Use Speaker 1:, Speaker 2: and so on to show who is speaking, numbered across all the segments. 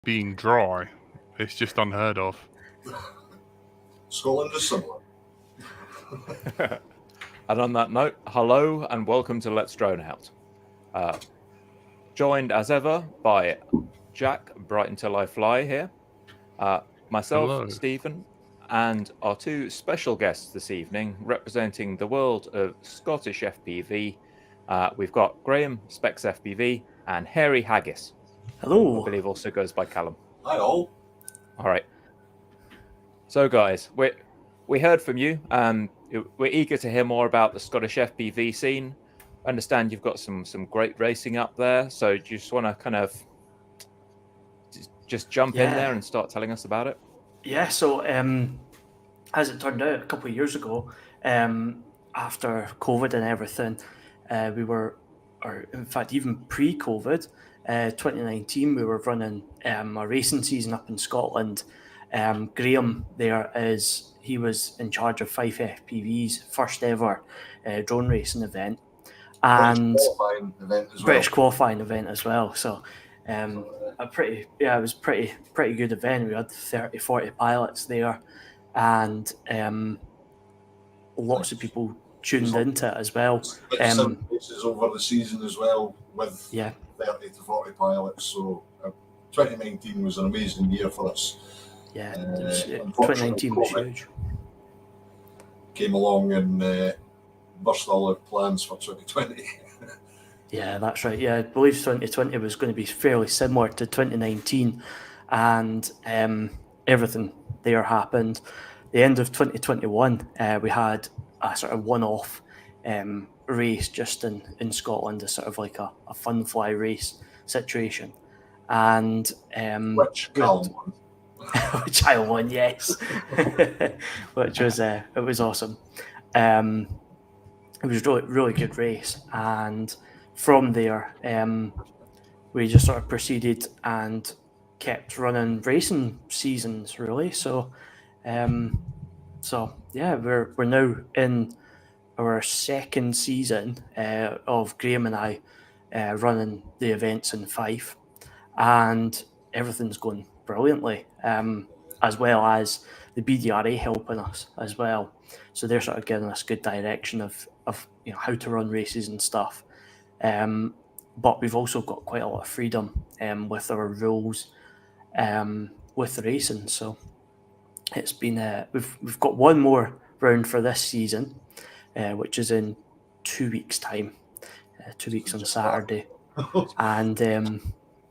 Speaker 1: being dry. It's just unheard of.
Speaker 2: Scotland is similar.
Speaker 3: And on that note, hello and welcome to Let's Drone Out. Joined as ever by Jack, Bright Until I Fly here, myself,
Speaker 1: Hello.
Speaker 3: Stephen, and our two special guests this evening representing the world of Scottish FPV. We've got Graham, Specs FPV, and Harry Haggis.
Speaker 4: Hello.
Speaker 3: I believe also goes by Callum.
Speaker 2: Hi all.
Speaker 3: All right. So guys, we heard from you. We're eager to hear more about the Scottish FPV scene. I understand you've got some great racing up there. So do you just want to kind of just jump in there and start telling us about it?
Speaker 4: Yeah, so as it turned out a couple of years ago, after COVID and everything, we were, or in fact even pre-COVID, 2019, we were running a racing season up in Scotland. Graham he was in charge of Fife FPV's first ever drone racing event. And British qualifying event as well. So it was pretty good event. We had 30-40 pilots there, and lots of people tuned into it as well.
Speaker 2: Races over the season as well with 30 to 40 pilots. So 2019 was an amazing year for us.
Speaker 4: Yeah, 2019 was huge.
Speaker 2: Came along and burst all our plans for 2020.
Speaker 4: Yeah, that's right. Yeah, I believe 2020 was going to be fairly similar to 2019, and everything there happened. The end of 2021, we had a sort of one-off race just in Scotland, a sort of like a fun fly race situation, and
Speaker 2: which
Speaker 4: I won, yes, which was it was awesome. It was really good race, and from there we just sort of proceeded and kept running racing seasons really. So yeah, we're now in our second season of Graham and I running the events in Fife, and everything's going brilliantly, as well as the BDRA helping us as well. So they're sort of giving us good direction of how to run races and stuff. But we've also got quite a lot of freedom with our rules with the racing. So it's been we've got one more round for this season, which is in 2 weeks' time, 2 weeks on Saturday, and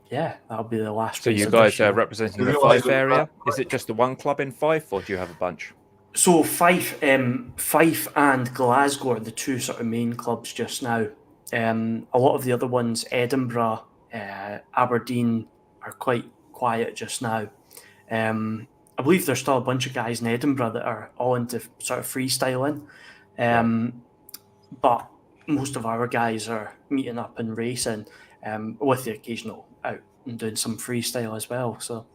Speaker 4: yeah, that'll be the last.
Speaker 3: So you guys are representing the Fife area. Is it just the one club in Fife, or do you have a bunch?
Speaker 4: So Fife and Glasgow are the two sort of main clubs just now. A lot of the other ones, Edinburgh, Aberdeen, are quite quiet just now. I believe there's still a bunch of guys in Edinburgh that are all into sort of freestyling, but most of our guys are meeting up and racing, with the occasional out and doing some freestyle as well. So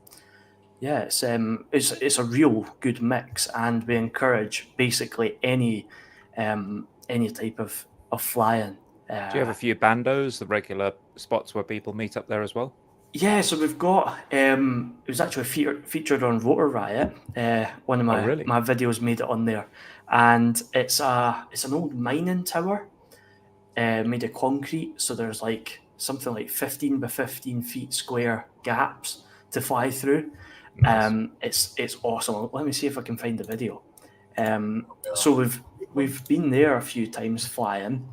Speaker 4: yeah, it's a real good mix, and we encourage basically any type of flying.
Speaker 3: Do you have a few bandos, the regular spots where people meet up there as well?
Speaker 4: Yeah, so we've got it was actually featured on Rotor Riot. One of my videos made it on there, and it's an old mining tower made of concrete. So there's like something like 15 by 15 feet square gaps to fly through. Nice. It's awesome. Let me see if I can find the video. So we've been there a few times flying.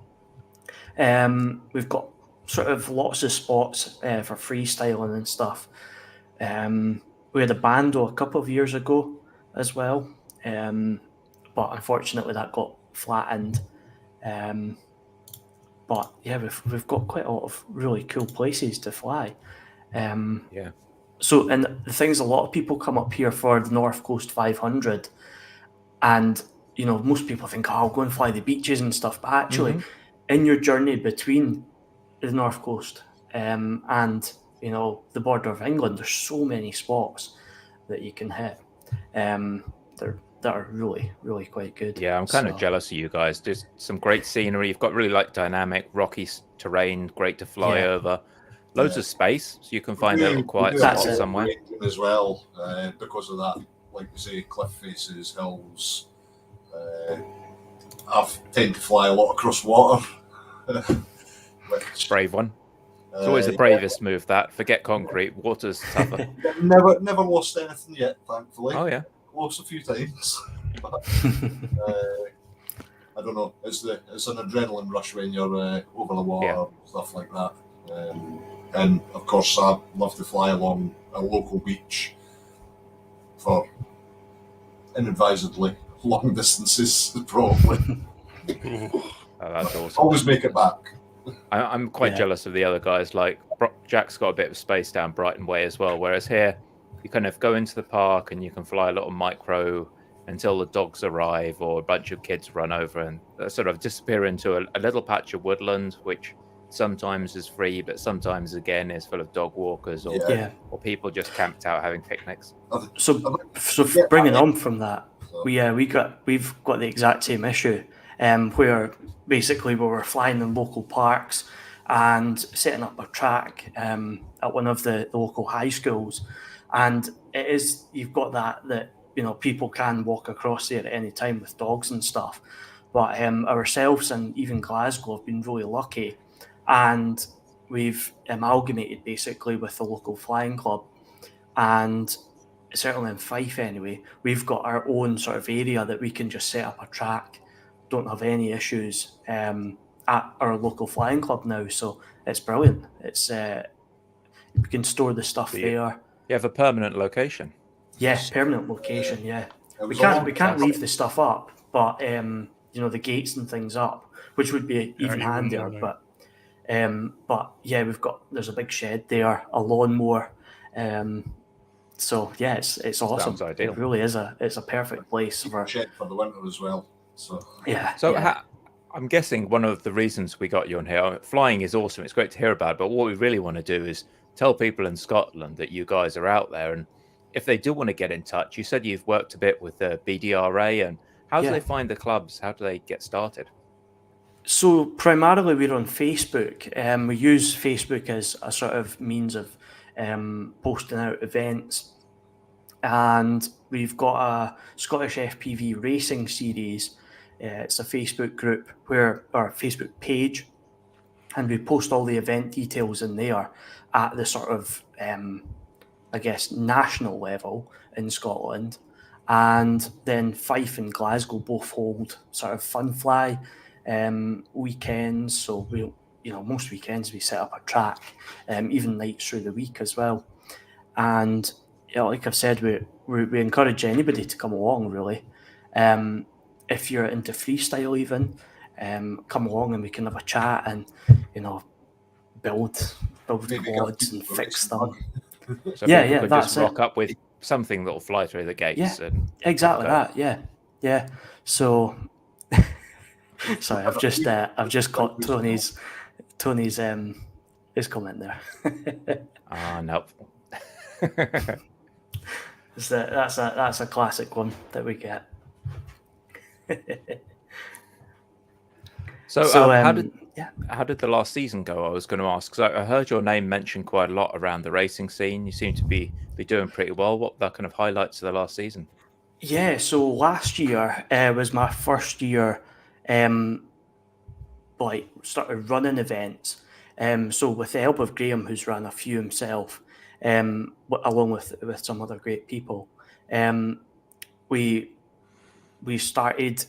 Speaker 4: We've got sort of lots of spots for freestyling and stuff. We had a bando a couple of years ago as well, but unfortunately that got flattened. But yeah, we've got quite a lot of really cool places to fly.
Speaker 3: Yeah.
Speaker 4: So, and the thing is, a lot of people come up here for the North Coast 500, and most people think, oh, I'll go and fly the beaches and stuff. But actually, in your journey between the North Coast and the border of England, there's so many spots that you can hit. That are really, really quite good.
Speaker 3: Yeah, I'm kind of jealous of you guys. There's some great scenery. You've got really dynamic, rocky terrain, great to fly over. Loads of space, so you can find a little quiet
Speaker 2: We do
Speaker 3: spot
Speaker 4: That's it.
Speaker 3: somewhere.
Speaker 2: ranging as well, because of that. Like you say, cliff faces, hills. I tend to fly a lot across water. Which,
Speaker 3: Brave one. It's always the bravest move. That forget concrete, water's tougher.
Speaker 2: never lost anything yet, thankfully.
Speaker 3: Oh yeah.
Speaker 2: Lost a few times. But, I don't know. It's an adrenaline rush when you're over the water, stuff like that. And of course, I love to fly along a local beach for inadvisedly long distances, probably.
Speaker 3: Oh, that's awesome.
Speaker 2: Always make it back.
Speaker 3: I'm quite jealous of the other guys. Like Jack's got a bit of space down Brighton Way as well, whereas here you kind of go into the park and you can fly a little micro until the dogs arrive or a bunch of kids run over and sort of disappear into a little patch of woodland, which sometimes is free, but sometimes again is full of dog walkers or people just camped out having picnics.
Speaker 4: So bringing on from that, we've got the exact same issue, where basically we were flying in local parks and setting up a track at one of the local high schools, and you've got that people can walk across there at any time with dogs and stuff, but ourselves and even Glasgow have been really lucky, and we've amalgamated basically with the local flying club, and certainly in Fife anyway, we've got our own sort of area that we can just set up a track, don't have any issues at our local flying club now, so it's brilliant. It's we can store the stuff there.
Speaker 3: You have a permanent location.
Speaker 4: Yeah, permanent location. Yeah, we can't leave the stuff up, but the gates and things up, which would be even handier. But there's a big shed there, a lawnmower. So yeah, it's awesome.
Speaker 3: Sounds ideal.
Speaker 4: It really is it's a perfect place for
Speaker 2: shed for the winter as well. So
Speaker 3: I'm guessing one of the reasons we got you on here, flying is awesome. It's great to hear about, but what we really want to do is tell people in Scotland that you guys are out there, and if they do want to get in touch, you said you've worked a bit with the BDRA, and how do they find the clubs? How do they get started?
Speaker 4: So primarily we're on Facebook. We use Facebook as a sort of means of posting out events, and we've got a Scottish FPV racing series. It's a Facebook group or Facebook page, and we post all the event details in there at the sort of national level in Scotland, and then Fife and Glasgow both hold sort of fun fly weekends. So most weekends we set up a track, even nights through the week as well. And like I've said, we encourage anybody to come along, really. If you're into freestyle even, come along and we can have a chat and build quads and fix them.
Speaker 3: So people could
Speaker 4: that's
Speaker 3: just rock up with something that'll fly through the gates.
Speaker 4: Yeah, exactly that. Yeah. So, sorry, I've just caught Tony's his comment there.
Speaker 3: Nope.
Speaker 4: That's a classic one that we get.
Speaker 3: So how did the last season go? I was going to ask, because I heard your name mentioned quite a lot around the racing scene. You seem to be doing pretty well. What were the kind of highlights of the last season?
Speaker 4: Yeah, so last year was my first year started running events. So with the help of Graham, who's ran a few himself, along with some other great people, we started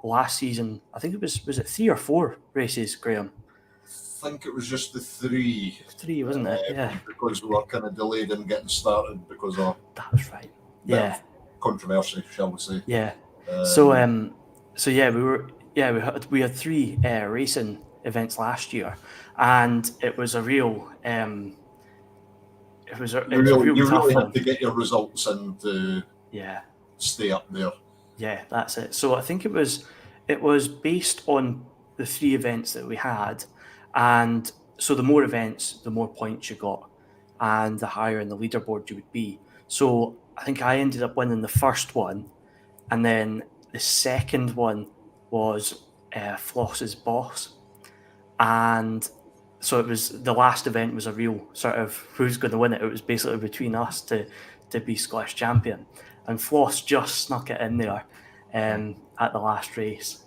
Speaker 4: last season. I think it was it 3 or 4 races, Graham?
Speaker 2: I think it was just the 3.
Speaker 4: 3, wasn't it? Yeah.
Speaker 2: Because we were kind of delayed in getting started because of
Speaker 4: that's right. Yeah.
Speaker 2: Controversy, shall we say?
Speaker 4: Yeah. We had 3 racing events last year, and it was a real
Speaker 2: you really had to get your results and stay up there.
Speaker 4: Yeah, that's it. So I think it was based on the 3 events that we had, and so the more events, the more points you got, and the higher in the leaderboard you would be. So I think I ended up winning the first one, and then the second one was Floss's Boss, and so it was the last event was a real sort of who's going to win it. It was basically between us to be Scottish champion, and Floss just snuck it in there at the last race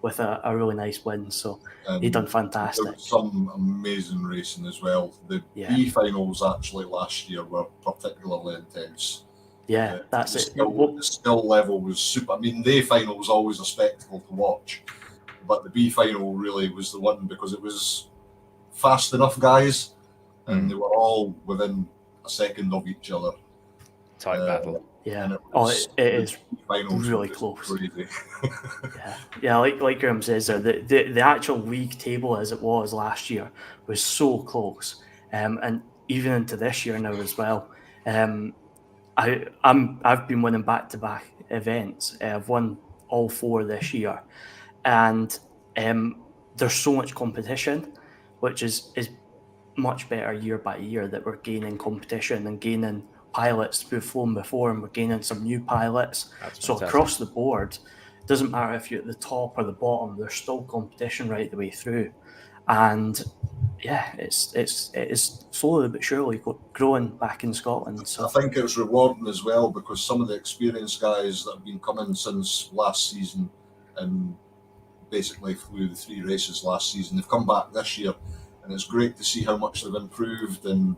Speaker 4: with a really nice win. So he done
Speaker 2: There
Speaker 4: fantastic.
Speaker 2: was some amazing racing as well. The B finals actually last year were particularly intense.
Speaker 4: Yeah, that's
Speaker 2: the
Speaker 4: it.
Speaker 2: The skill level was super. I mean, the A final was always a spectacle to watch, but the B final really was the one because it was fast enough guys, and they were all within a second of each other.
Speaker 3: Tight battle.
Speaker 4: Yeah. It is really close. Yeah. Like Graham says there, the actual league table as it was last year was so close, and even into this year now as well. I've been winning back-to-back events. I've won all 4 this year, and there's so much competition, which is much better year by year that we're gaining competition and gaining pilots who've flown before, and we're gaining some new pilots. So across the board, it doesn't matter if you're at the top or the bottom, there's still competition right the way through. And yeah, it is slowly but surely growing back in Scotland. So
Speaker 2: I think it's rewarding as well because some of the experienced guys that have been coming since last season and basically flew the 3 races last season, they've come back this year, and it's great to see how much they've improved and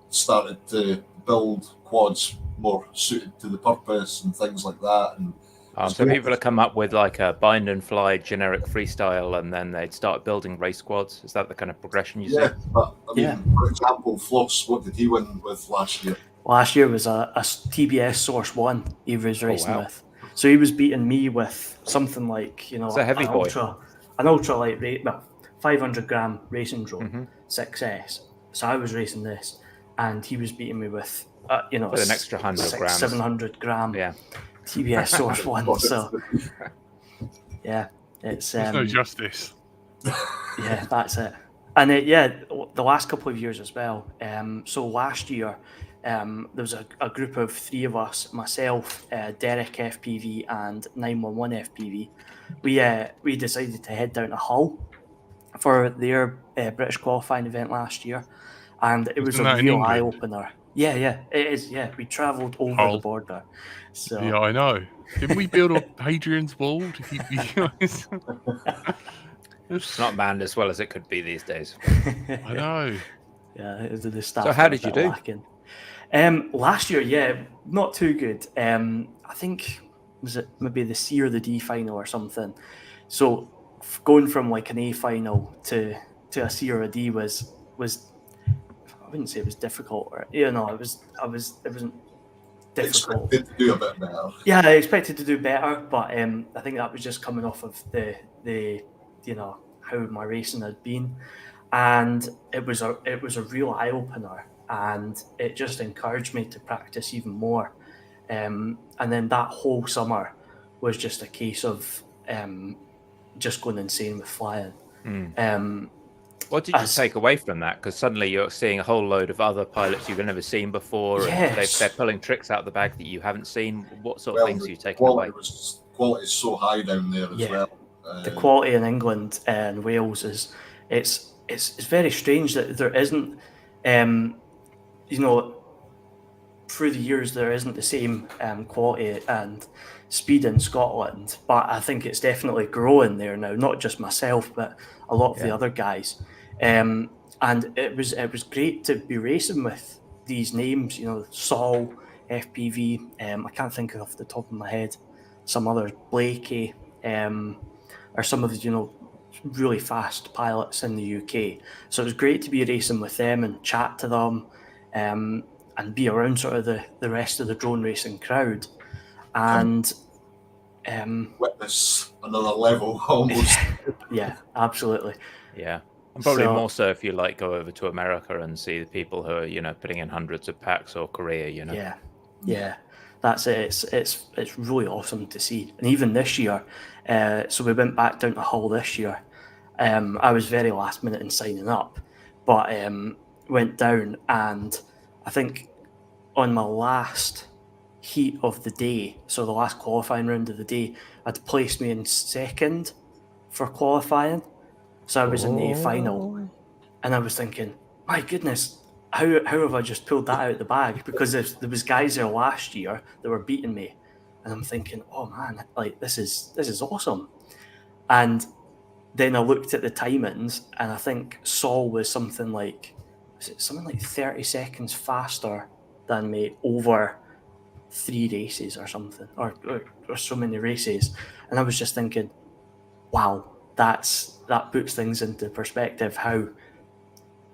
Speaker 2: started to build quads more suited to the purpose and things like that. And
Speaker 3: so people have come up with like a bind and fly generic freestyle, and then they'd start building race quads. Is that the kind of progression you see?
Speaker 2: Yeah, but I mean, for example, Floss, what did he win with last year?
Speaker 4: Last year was a TBS Source 1 he was racing with. So he was beating me with something like,
Speaker 3: it's a heavy
Speaker 4: an ultra light 500 gram racing drone 6S. So I was racing this, and he was beating me with
Speaker 3: with an extra 100 grams,
Speaker 4: 700 gram TBS Source 1. So yeah, it's
Speaker 1: there's no justice.
Speaker 4: Yeah, that's it. And the last couple of years as well. So last year, there was a group of 3 of us, myself, Derek FPV, and 911 FPV. We decided to head down to Hull for their British qualifying event last year, and it was a real eye opener. Yeah, it is. Yeah, we travelled over the border. So
Speaker 1: yeah, I know. Didn't we build up Hadrian's Wall to keep you guys?
Speaker 3: It's not manned as well as it could be these days.
Speaker 1: I know.
Speaker 4: Yeah, the staff.
Speaker 3: So how did you do?
Speaker 4: Lacking. Last year, not too good. I think was it maybe the C or the D final or something. So going from like an A final to a C or a D was I wouldn't say it was difficult, or it wasn't difficult.
Speaker 2: Expected to do a bit better.
Speaker 4: Yeah, I expected to do better, but I think that was just coming off of the how my racing had been, and it was a real eye opener, and it just encouraged me to practice even more, and then that whole summer was just a case of just going insane with flying.
Speaker 3: What did you take away from that? Because suddenly you're seeing a whole load of other pilots you've never seen before, and they're pulling tricks out the bag that you haven't seen. What sort of things are you taking away?
Speaker 2: Quality is so high down there as well.
Speaker 4: The quality in England and Wales it's very strange that there isn't, through the years there isn't the same quality and speed in Scotland, but I think it's definitely growing there now. Not just myself, but a lot of the other guys. And it was great to be racing with these names, Saul, FPV. I can't think off the top of my head some others, Blakey, or some of the really fast pilots in the UK. So it was great to be racing with them and chat to them, and be around sort of the rest of the drone racing crowd, and
Speaker 2: witness another level almost.
Speaker 4: Yeah, absolutely.
Speaker 3: Yeah. And probably more so if you go over to America and see the people who are, putting in hundreds of packs, or Korea,
Speaker 4: Yeah, that's it. It's really awesome to see. And even this year, so we went back down to Hull this year. I was very last minute in signing up, but went down, and I think on my last heat of the day, so the last qualifying round of the day, had placed me in second for qualifying. So I was in the final, and I was thinking, my goodness, how have I just pulled that out of the bag? Because there was guys there last year that were beating me, and I'm thinking, oh man, like this is awesome. And then I looked at the timings, and I think Saul was something like 30 seconds faster than me over 3 races or something, or so many races. And I was just thinking, wow, that puts things into perspective, how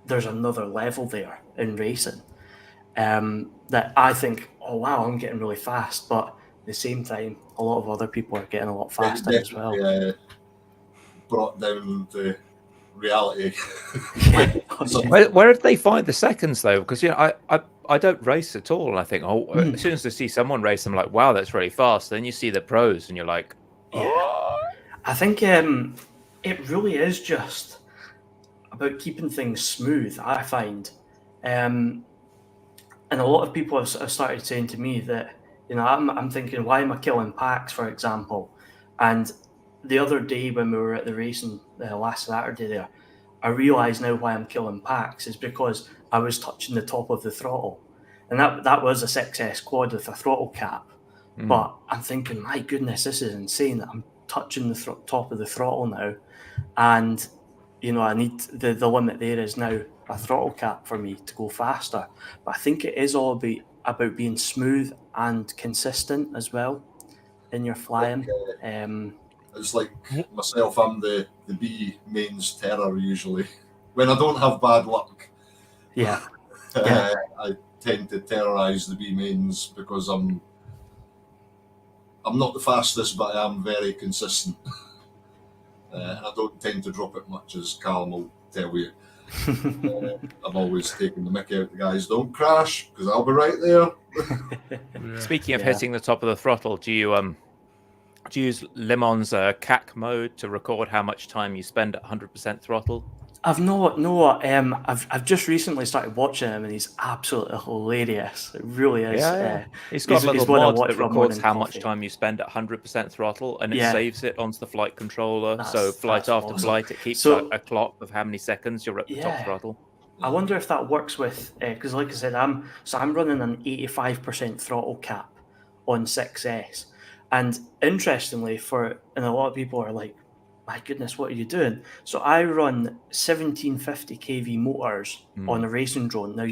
Speaker 4: there's another level there in racing, that I think, oh wow, I'm getting really fast, but at the same time, a lot of other people are getting a lot faster as well.
Speaker 2: Brought down the reality.
Speaker 3: Where did they find the seconds though? Because I don't race at all, and I think, as soon as I see someone race, I'm like, wow, that's really fast. Then you see the pros, and you're like, oh.
Speaker 4: I think it really is just about keeping things smooth, I find. And a lot of people have started saying to me that, I'm thinking, why am I killing packs, for example? And the other day when we were at the racing last Saturday there, I realised now why I'm killing packs is because I was touching the top of the throttle. And that was a 6S quad with a throttle cap. But I'm thinking, my goodness, this is insane that I'm touching the top of the throttle now. And, I need the limit there is now a throttle cap for me to go faster. But I think it is all about being smooth and consistent as well in your flying.
Speaker 2: It's like myself, I'm the B mains terror usually. When I don't have bad luck, I tend to terrorise the B mains because I'm not the fastest, but I am very consistent. And I don't tend to drop it much, as Callum will tell you. I'm always taking the mickey out the guys. Don't crash, because I'll be right there.
Speaker 3: Speaking of hitting the top of the throttle, do you use Limon's CAC mode to record how much time you spend at 100% throttle?
Speaker 4: I've not. No, I've just recently started watching him, and he's absolutely hilarious. It really is.
Speaker 3: Yeah. He's got a little mod that records how much
Speaker 4: coffee.
Speaker 3: time you spend at 100% throttle, and it saves it onto the flight controller. So flight after flight, it keeps a clock of how many seconds you're at the top throttle.
Speaker 4: I wonder if that works with because, like I said, I'm running an 85% throttle cap on 6S, and interestingly, and a lot of people are like, my goodness, what are you doing? So I run 1750 kV motors on a racing drone. Now,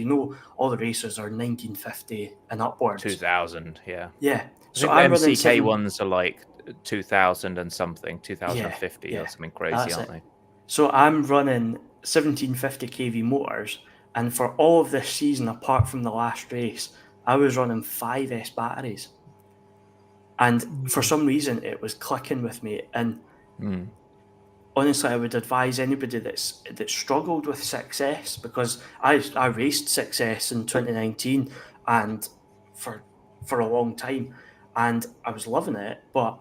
Speaker 4: all the racers are 1950 and upwards.
Speaker 3: 2000, yeah.
Speaker 4: Yeah.
Speaker 3: So I'm running MCK ones are like 2000 and something, 2050 or something crazy, aren't they?
Speaker 4: So I'm running 1750 kV motors, and for all of this season, apart from the last race, I was running 5S batteries. And for some reason, it was clicking with me. And honestly, I would advise anybody that struggled with 6S, because I raced 6S in 2019 and for a long time, and I was loving it, but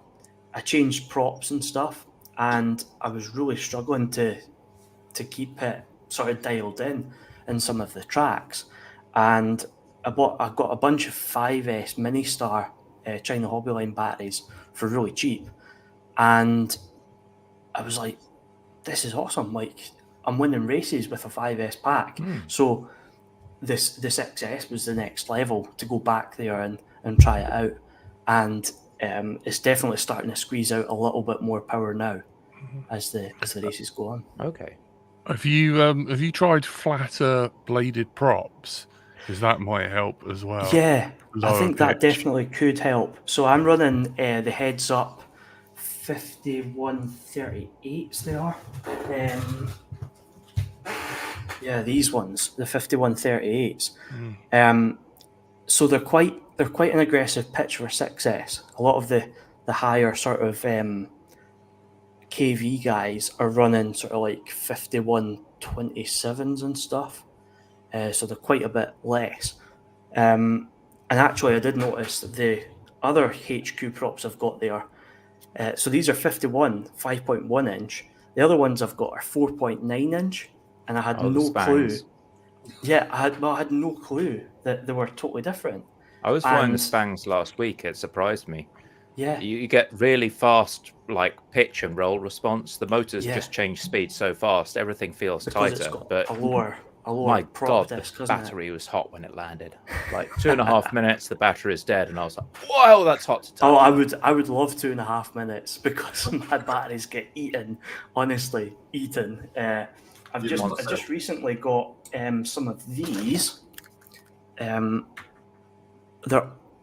Speaker 4: I changed props and stuff, and I was really struggling to keep it sort of dialed in some of the tracks. And I got a bunch of 5S Mini Star China Hobbyline batteries for really cheap, and I was like, this is awesome. Like, I'm winning races with a 5S pack. So the 6S was the next level to go back there and try it out. And it's definitely starting to squeeze out a little bit more power now as the races go on.
Speaker 3: Okay.
Speaker 1: Have you tried flatter bladed props? Because that might help as well.
Speaker 4: Yeah, I think that
Speaker 1: pitch.
Speaker 4: definitely could help. So I'm running the heads up 5138s they are. These ones, the 5138s. So they're quite an aggressive pitch for 6S. A lot of the higher sort of KV guys are running sort of like 5127s and stuff. So they're quite a bit less. And actually, I did notice the other HQ props I've got there. So these are 51, 5.1 inch. The other ones I've got are 4.9 inch, and I had no clue. Yeah, I had no clue that they were totally different.
Speaker 3: I was flying the Spangs last week. It surprised me.
Speaker 4: Yeah,
Speaker 3: You get really fast, like pitch and roll response. The motors
Speaker 4: Yeah.
Speaker 3: just change speed so fast, everything feels
Speaker 4: because it's
Speaker 3: tighter.
Speaker 4: got
Speaker 3: But
Speaker 4: a lower
Speaker 3: my
Speaker 4: prop
Speaker 3: God, the
Speaker 4: disc, hasn't it?
Speaker 3: battery was hot when it landed. Like 2.5 minutes, the battery is dead, and I was like, "Wow, that's hot to touch."
Speaker 4: Oh, I would love 2.5 minutes because my batteries get eaten, honestly, eaten. I just recently got some of these.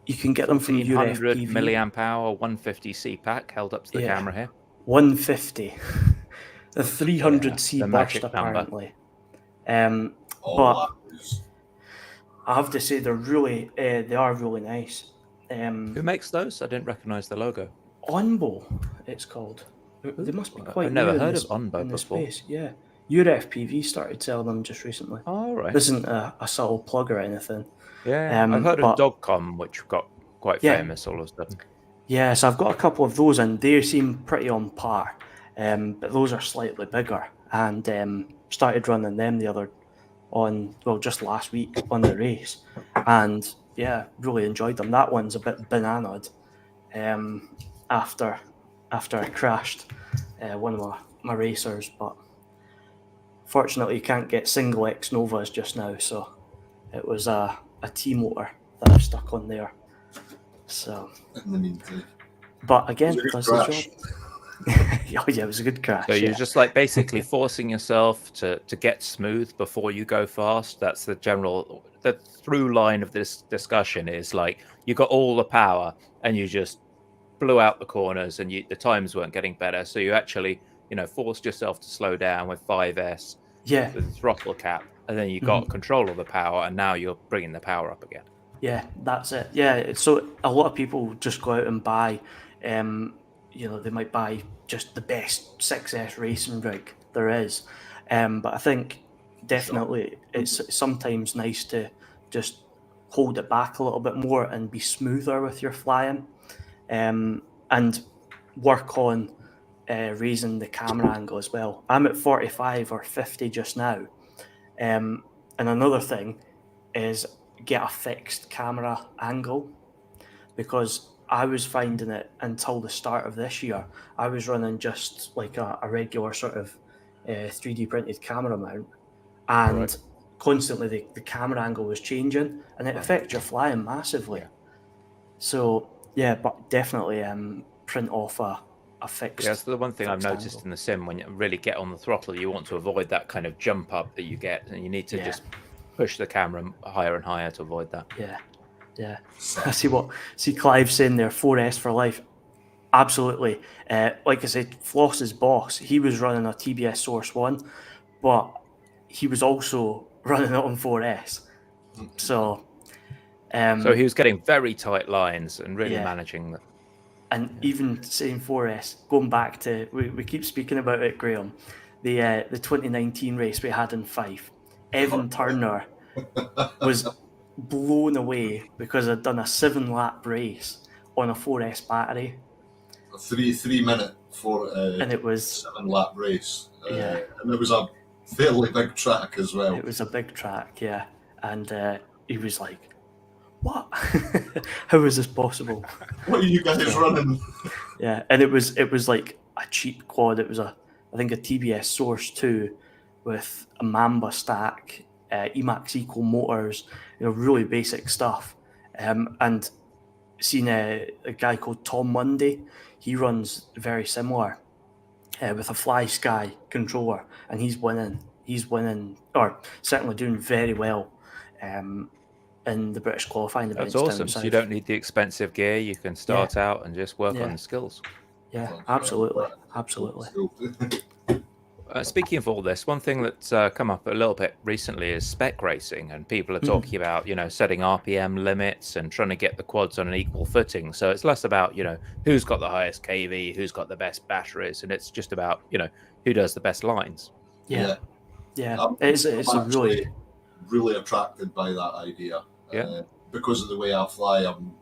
Speaker 4: You can get them from
Speaker 3: 1,500
Speaker 4: UFPV.
Speaker 3: milliamp hour, 150C pack held up to the camera here.
Speaker 4: 150, the 300C
Speaker 3: the
Speaker 4: burst
Speaker 3: magic number.
Speaker 4: apparently.
Speaker 2: All
Speaker 4: But
Speaker 2: that is
Speaker 4: I have to say they are really nice.
Speaker 3: Who makes those? I didn't recognize the logo.
Speaker 4: Onbo, it's called. They must be quite
Speaker 3: I've never
Speaker 4: new
Speaker 3: heard
Speaker 4: in
Speaker 3: of Onbo
Speaker 4: in the
Speaker 3: before.
Speaker 4: space. Yeah, UFPV started selling them just recently.
Speaker 3: All right.
Speaker 4: This isn't a subtle plug or anything.
Speaker 3: Yeah, I've heard of
Speaker 4: but-
Speaker 3: Dogcom, which got quite
Speaker 4: Yeah.
Speaker 3: famous all of a sudden.
Speaker 4: Yeah, so I've got a couple of those, and they seem pretty on par. But those are slightly bigger, and started running them just last week on the race, and yeah, really enjoyed them. That one's a bit bananaed after I crashed one of my racers, but fortunately you can't get single X Novas just now, so it was a T motor that I've stuck on there. So,
Speaker 2: in the meantime.
Speaker 4: but again,
Speaker 2: It was a good
Speaker 4: does the
Speaker 2: crash.
Speaker 4: job. Oh yeah, it was a good crash.
Speaker 3: So you're
Speaker 4: yeah.
Speaker 3: just like basically forcing yourself to get smooth before you go fast. That's the through line of this discussion is like you got all the power and you just blew out the corners and the times weren't getting better. So you actually, forced yourself to slow down with 5S,
Speaker 4: Yeah,
Speaker 3: the throttle cap, and then you got control of the power, and now you're bringing the power up again.
Speaker 4: yeah, that's it. Yeah, so a lot of people just go out and buy, they might buy just the best 6S racing rig there is. But I think definitely it's sometimes nice to just hold it back a little bit more and be smoother with your flying, and work on raising the camera angle as well. I'm at 45 or 50 just now. And another thing is get a fixed camera angle, because I was finding it until the start of this year, I was running just like a regular sort of 3D printed camera mount, and constantly the camera angle was changing, and it affects your flying massively.
Speaker 3: Yeah.
Speaker 4: So yeah, but definitely print off a fixed.
Speaker 3: Yeah, that's the one thing I've
Speaker 4: fixed
Speaker 3: noticed
Speaker 4: angle.
Speaker 3: in the sim. When you really get on the throttle, you want to avoid that kind of jump up that you get, and you need to just push the camera higher and higher to avoid that.
Speaker 4: Yeah. I see Clive saying there, 4S for life. Absolutely. Like I said, Floss's boss, he was running a TBS Source 1, but he was also running it on 4S. So
Speaker 3: So he was getting very tight lines and really
Speaker 4: Yeah.
Speaker 3: managing that.
Speaker 4: And even saying 4S, going back to, we keep speaking about it, Graham, the 2019 race we had in Fife, Evan Turner was blown away because I'd done a 7-lap race on a 4S battery.
Speaker 2: A 3 minute for
Speaker 4: And it was
Speaker 2: 7-lap race.
Speaker 4: Yeah.
Speaker 2: And it was a fairly big track as well.
Speaker 4: It was a big track, yeah. And he was like, "What? How is this possible?"
Speaker 2: What are you guys running?
Speaker 4: Yeah, and it was like a cheap quad. It was I think a TBS Source 2 with a Mamba stack, Emax Eco motors, really basic stuff. And seen a guy called Tom Munday. He runs very similar with a Fly Sky controller, and he's winning. He's winning, or certainly doing very well in the British qualifying events.
Speaker 3: That's awesome.
Speaker 4: Down
Speaker 3: So
Speaker 4: south.
Speaker 3: you don't need the expensive gear. You can start out and just work on the skills.
Speaker 4: Yeah, absolutely.
Speaker 3: Speaking of all this, one thing that's come up a little bit recently is spec racing, and people are talking about, setting RPM limits and trying to get the quads on an equal footing. So it's less about, who's got the highest KV, who's got the best batteries, and it's just about, who does the best lines.
Speaker 4: Yeah.
Speaker 2: I'm
Speaker 4: It's
Speaker 2: actually really attracted by that idea.
Speaker 3: Yeah.
Speaker 2: Because of the way I fly, I'm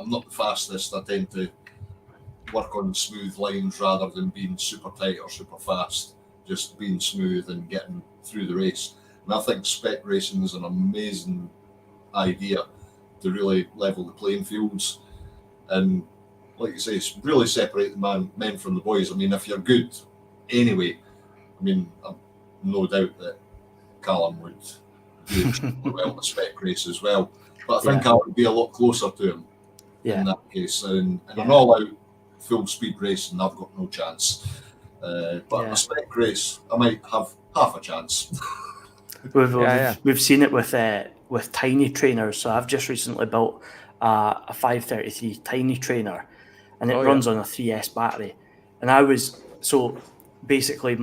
Speaker 2: not the fastest. I tend to work on smooth lines rather than being super tight or super fast. Just being smooth and getting through the race. And I think spec racing is an amazing idea to really level the playing fields. And like you say, really separate the men from the boys. I mean, if you're good anyway, I mean, I've no doubt that Callum would do well in a spec race as well. But I think I would be a lot closer to him in that case. And an all-out full speed race, and I've got no chance. But in a spec race, I might have half a chance.
Speaker 4: We've seen it with tiny trainers. So I've just recently built a 533 tiny trainer, and it runs on a 3S battery. And I was basically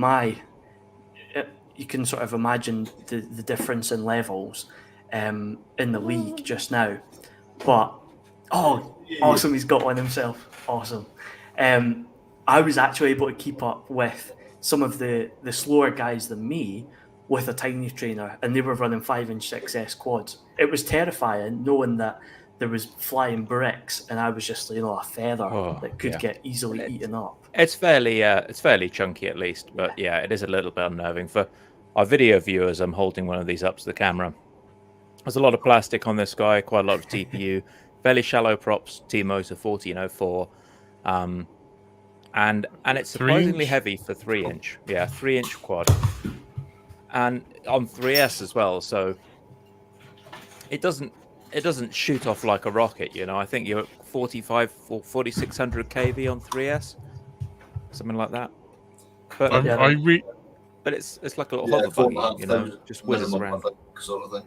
Speaker 4: you can sort of imagine the difference in levels in the league just now. But awesome, he's got one himself. Awesome. I was actually able to keep up with some of the slower guys than me with a tiny trainer, and they were running 5-inch 6S quads. It was terrifying knowing that there was flying bricks, and I was just a feather that could get easily eaten up.
Speaker 3: It's fairly chunky at least, but it is a little bit unnerving. For our video viewers, I'm holding one of these up to the camera. There's a lot of plastic on this guy, quite a lot of TPU, fairly shallow props, T-Motor 1404, and it's surprisingly heavy for 3-inch. 3-inch quad, and on 3S as well. So it doesn't shoot off like a rocket. I think you're at 4600 kV on 3S, something like that. But but it's like a little hover buggy, just whizzes around.
Speaker 2: Sort of thing.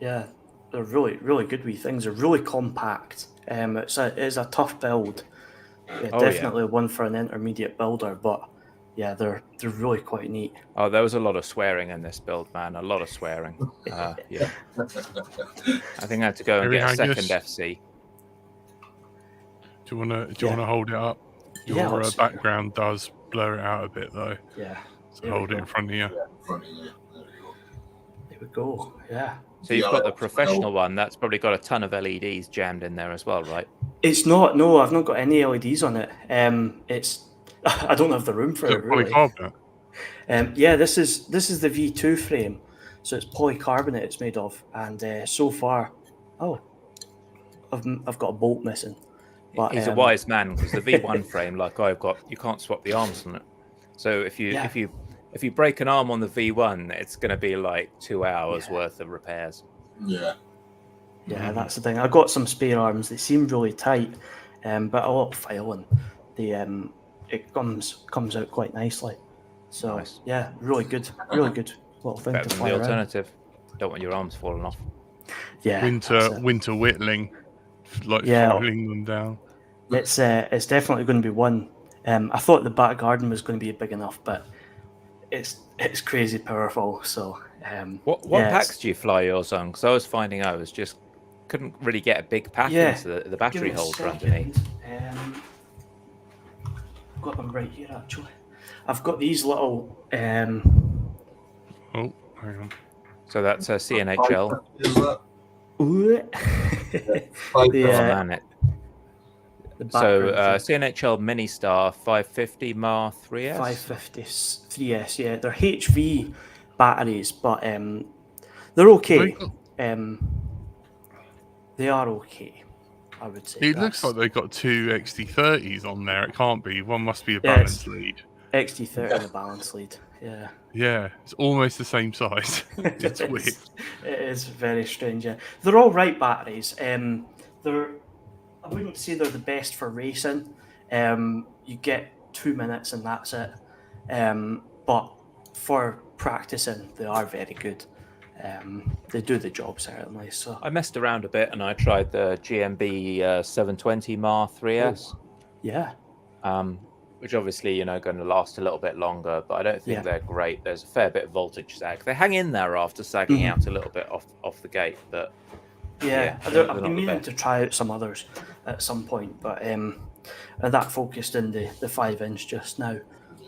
Speaker 4: Yeah, they're really, really good wee things. They're really compact. It is a tough build. Definitely one for an intermediate builder, but they're really quite neat.
Speaker 3: Oh, there was a lot of swearing in this build, man. A lot of swearing. I think I had to go and get a second FC.
Speaker 1: Do you want to hold it up? Your background does blur it out a bit, though.
Speaker 4: Yeah.
Speaker 1: So hold it in front of you.
Speaker 4: There we go. Yeah.
Speaker 3: So you've got the professional one. That's probably got a ton of LEDs jammed in there as well, right?
Speaker 4: It's not. No, I've not got any LEDs on it. It's. I don't have the room for it. Really. This is the V2 frame, so it's polycarbonate. It's made of, and so far, I've got a bolt missing. But
Speaker 3: he's a wise man, because the V1 frame, like I've got, you can't swap the arms on it. So if you break an arm on the V1, it's going to be like 2 hours worth of repairs.
Speaker 2: Yeah,
Speaker 4: that's the thing. I got some spare arms. They seem really tight, but a lot of filing. It comes out quite nicely. So
Speaker 3: nice.
Speaker 4: Really good little thing
Speaker 3: better
Speaker 4: to
Speaker 3: than
Speaker 4: fly
Speaker 3: the
Speaker 4: around.
Speaker 3: alternative. Don't want your arms falling off.
Speaker 4: Yeah,
Speaker 1: winter whittling, filing them down.
Speaker 4: It's definitely going to be one. I thought the back garden was going to be big enough, but it's crazy powerful. So
Speaker 3: what packs do you fly yours on? Because I was finding I was just couldn't really get a big pack into the battery holder underneath.
Speaker 4: I've got them right here actually. I've got these little.
Speaker 1: Oh, hang on.
Speaker 3: So that's a CNHL.
Speaker 2: Is that?
Speaker 3: CNHL Mini Star 550 MAR 3S.
Speaker 4: 550 3S. Yeah, they're HV batteries, but they're okay. They are okay, I would say.
Speaker 1: It looks like they've got two XT30s on there. It can't be. One must be a balance lead.
Speaker 4: XT30 and a balance lead. Yeah.
Speaker 1: Yeah, it's almost the same size. It's weird.
Speaker 4: It is very strange. Yeah, they're all right batteries. I wouldn't say they're the best for racing. You get 2 minutes and that's it. But for practicing, they are very good. They do the job certainly. So
Speaker 3: I messed around a bit and I tried the GMB 720 MAR 3S.
Speaker 4: Yeah.
Speaker 3: Which obviously, going to last a little bit longer, but I don't think they're great. There's a fair bit of voltage sag. They hang in there after sagging out a little bit off the gate, but
Speaker 4: I've been meaning to try out some others at some point, but that focused in the 5-inch just now,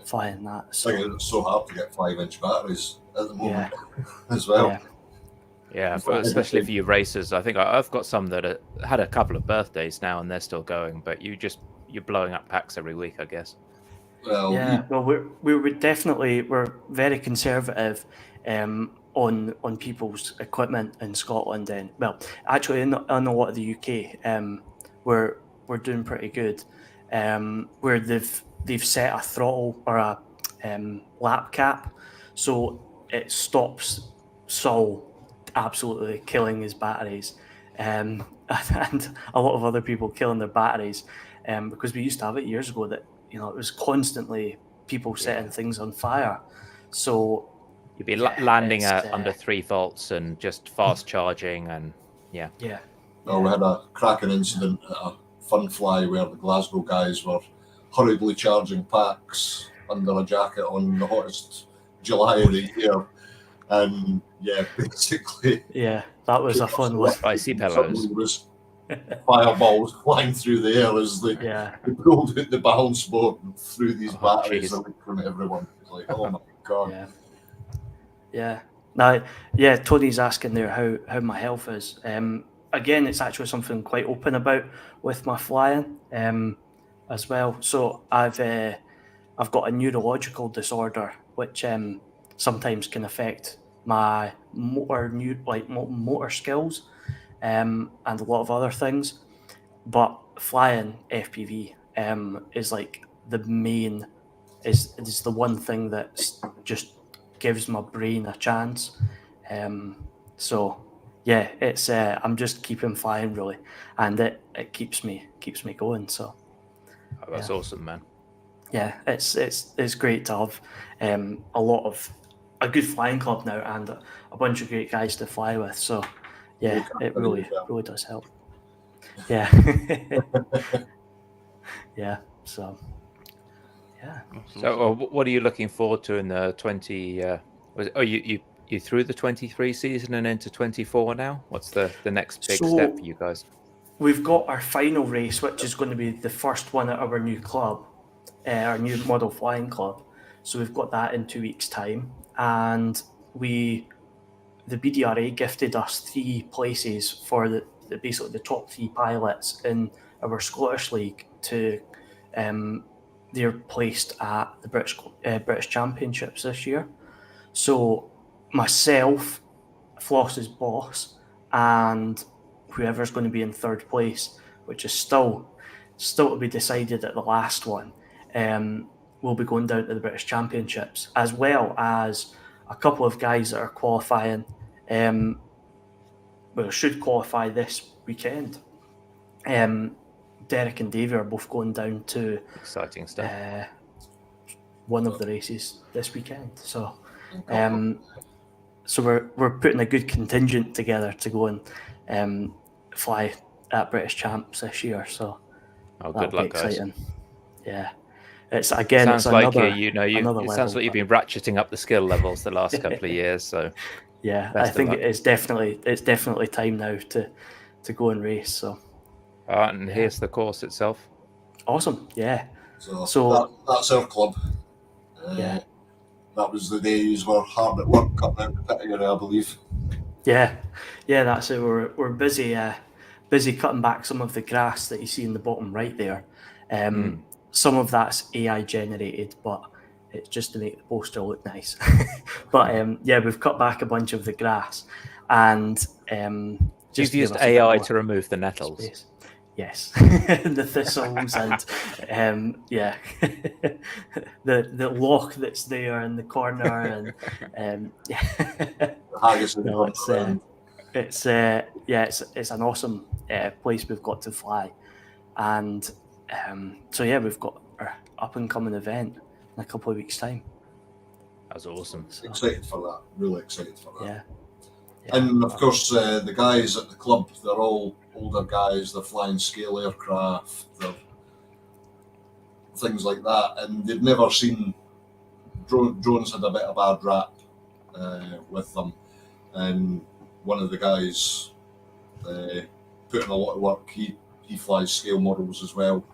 Speaker 4: flying that. So
Speaker 2: I think it's so hard to get 5-inch batteries at the moment as well.
Speaker 3: Yeah, but especially for you racers. I think I've got some that had a couple of birthdays now and they're still going, but you're blowing up packs every week, I guess.
Speaker 2: Well,
Speaker 4: we're very conservative on people's equipment in Scotland. And actually, in a lot of the UK, we're we're doing pretty good. Where they've set a throttle or a lap cap, so it stops Saul absolutely killing his batteries, and a lot of other people killing their batteries, because we used to have it years ago that it was constantly people setting things on fire. So
Speaker 3: you'd be landing
Speaker 4: it's,
Speaker 3: at under 3 volts and just fast charging, and
Speaker 4: yeah.
Speaker 2: We had a cracking incident at a fun fly where the Glasgow guys were hurriedly charging packs under a jacket on the hottest July of the year, and basically
Speaker 4: that was a fun one.
Speaker 3: Spicy pillows.
Speaker 2: Was fireballs flying through the air as they pulled out the balance board and threw these batteries away from everyone. It's like, oh my god.
Speaker 4: Now, Tony's asking there how my health is. Again, it's actually something I'm quite open about with my flying as well. So I've got a neurological disorder which sometimes can affect my motor skills and a lot of other things. But flying FPV is like the main is the one thing that just gives my brain a chance. So it's I'm just keeping flying really, and it keeps me going. So
Speaker 3: that's awesome, man.
Speaker 4: Yeah, it's great to have a good flying club now and a bunch of great guys to fly with. So it really does help. Yeah. So
Speaker 3: what are you looking forward to in the 20 you through the 23 season and into 24 now? What's the next big step for you guys?
Speaker 4: We've got our final race, which is going to be the first one at our new club, our new model flying club. So we've got that in 2 weeks' time, and the BDRA gifted us 3 places for basically the top 3 pilots in our Scottish League to they're placed at the British Championships this year. So myself, Floss's boss, and whoever's going to be in 3rd place, which is still to be decided at the last one, will be going down to the British Championships, as well as a couple of guys that are qualifying, should qualify this weekend. Derek and Davey are both going down to
Speaker 3: exciting stuff.
Speaker 4: One of the races this weekend. So we're putting a good contingent together to go and fly at British Champs this year. So
Speaker 3: good luck,
Speaker 4: exciting.
Speaker 3: Guys.
Speaker 4: Yeah. It sounds like it
Speaker 3: sounds like you've been ratcheting up the skill levels the last couple of years. So
Speaker 4: I think it's definitely time now to go and race. So
Speaker 3: here's the course itself.
Speaker 4: Awesome. Yeah.
Speaker 2: So that's our club. That was the days were hard at work cutting out the pit area, I believe.
Speaker 4: Yeah, that's it. We're busy cutting back some of the grass that you see in the bottom right there. Some of that's AI generated, but it's just to make the poster look nice. But we've cut back a bunch of the grass, and
Speaker 3: just used AI to remove the nettles.
Speaker 4: Space. Yes, the thistles and the lock that's there in the corner, and it's an awesome place we've got to fly, and we've got our up and coming event in a couple of weeks' time.
Speaker 3: That's awesome.
Speaker 2: Excited for that. Really excited for that.
Speaker 4: Yeah.
Speaker 2: And of course, the guys at the club, they're all older guys. They're flying scale aircraft, they're things like that, and they've never seen drones. Had a bit of bad rap with them, and one of the guys put in a lot of work. He flies scale models as well,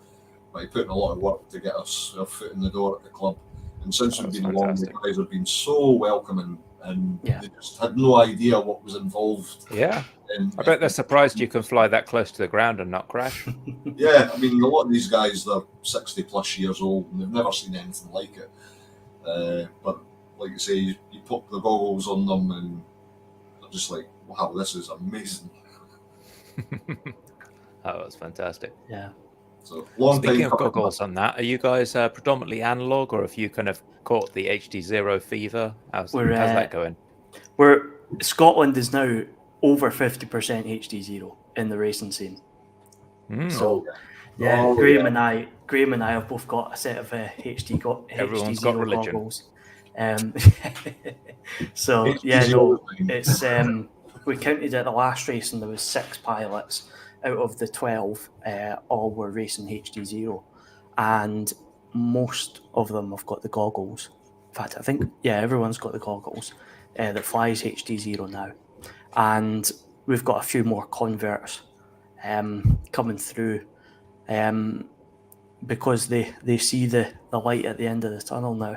Speaker 2: but he put in a lot of work to get us our foot in the door at the club. And since we've been along, the guys have been so welcoming, and they just had no idea what was involved.
Speaker 3: Yeah. I bet they're surprised you can fly that close to the ground and not crash.
Speaker 2: Yeah, I mean, a lot of these guys, they're 60 plus years old and they've never seen anything like it. But like you say, you pop the goggles on them and they're just like, wow, this is amazing.
Speaker 3: Oh, that's fantastic.
Speaker 4: Yeah.
Speaker 2: So long
Speaker 3: Speaking
Speaker 2: time
Speaker 3: of
Speaker 2: coming.
Speaker 3: goggles on that, are you guys predominantly analog, or have you kind of caught the HD0 fever? How's that going?
Speaker 4: Scotland is now over 50% HD0 in the racing scene. So Graham and I have both got a set of
Speaker 3: Everyone's
Speaker 4: HD0
Speaker 3: got religion.
Speaker 4: goggles. So it's we counted at the last race and there was 6 pilots out of the 12. All were racing HD0, and most of them have got the goggles. In fact, I think everyone's got the goggles that flies HD0 now, and we've got a few more converts coming through. Because they see the light at the end of the tunnel now.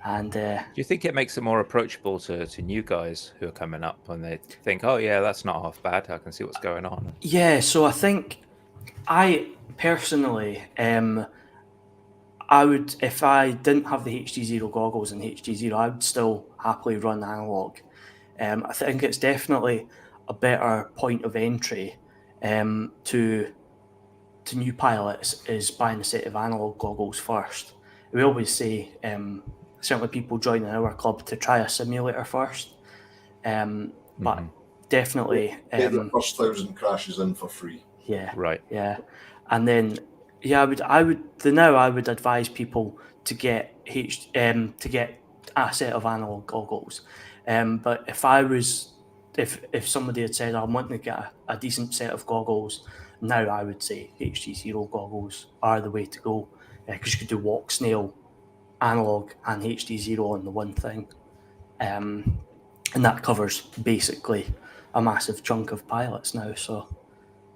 Speaker 4: And
Speaker 3: do you think it makes it more approachable to new guys who are coming up when they think, oh yeah, that's not half bad, I can see what's going on?
Speaker 4: Yeah, so I think I personally I would, if I didn't have the HD0 goggles and HD0, I would still happily run analog. I think it's definitely a better point of entry to new pilots is buying a set of analog goggles first. We always say, certainly people joining our club, to try a simulator first. But definitely
Speaker 2: get the first 1,000 crashes in for free.
Speaker 4: Yeah.
Speaker 3: Right.
Speaker 4: Yeah. And then I would advise people to get a set of analog goggles. But if somebody had said I'm wanting to get a decent set of goggles, now I would say HD0 goggles are the way to go, because you could do walk snail, analog, and HD0 on the one thing, and that covers basically a massive chunk of pilots now. So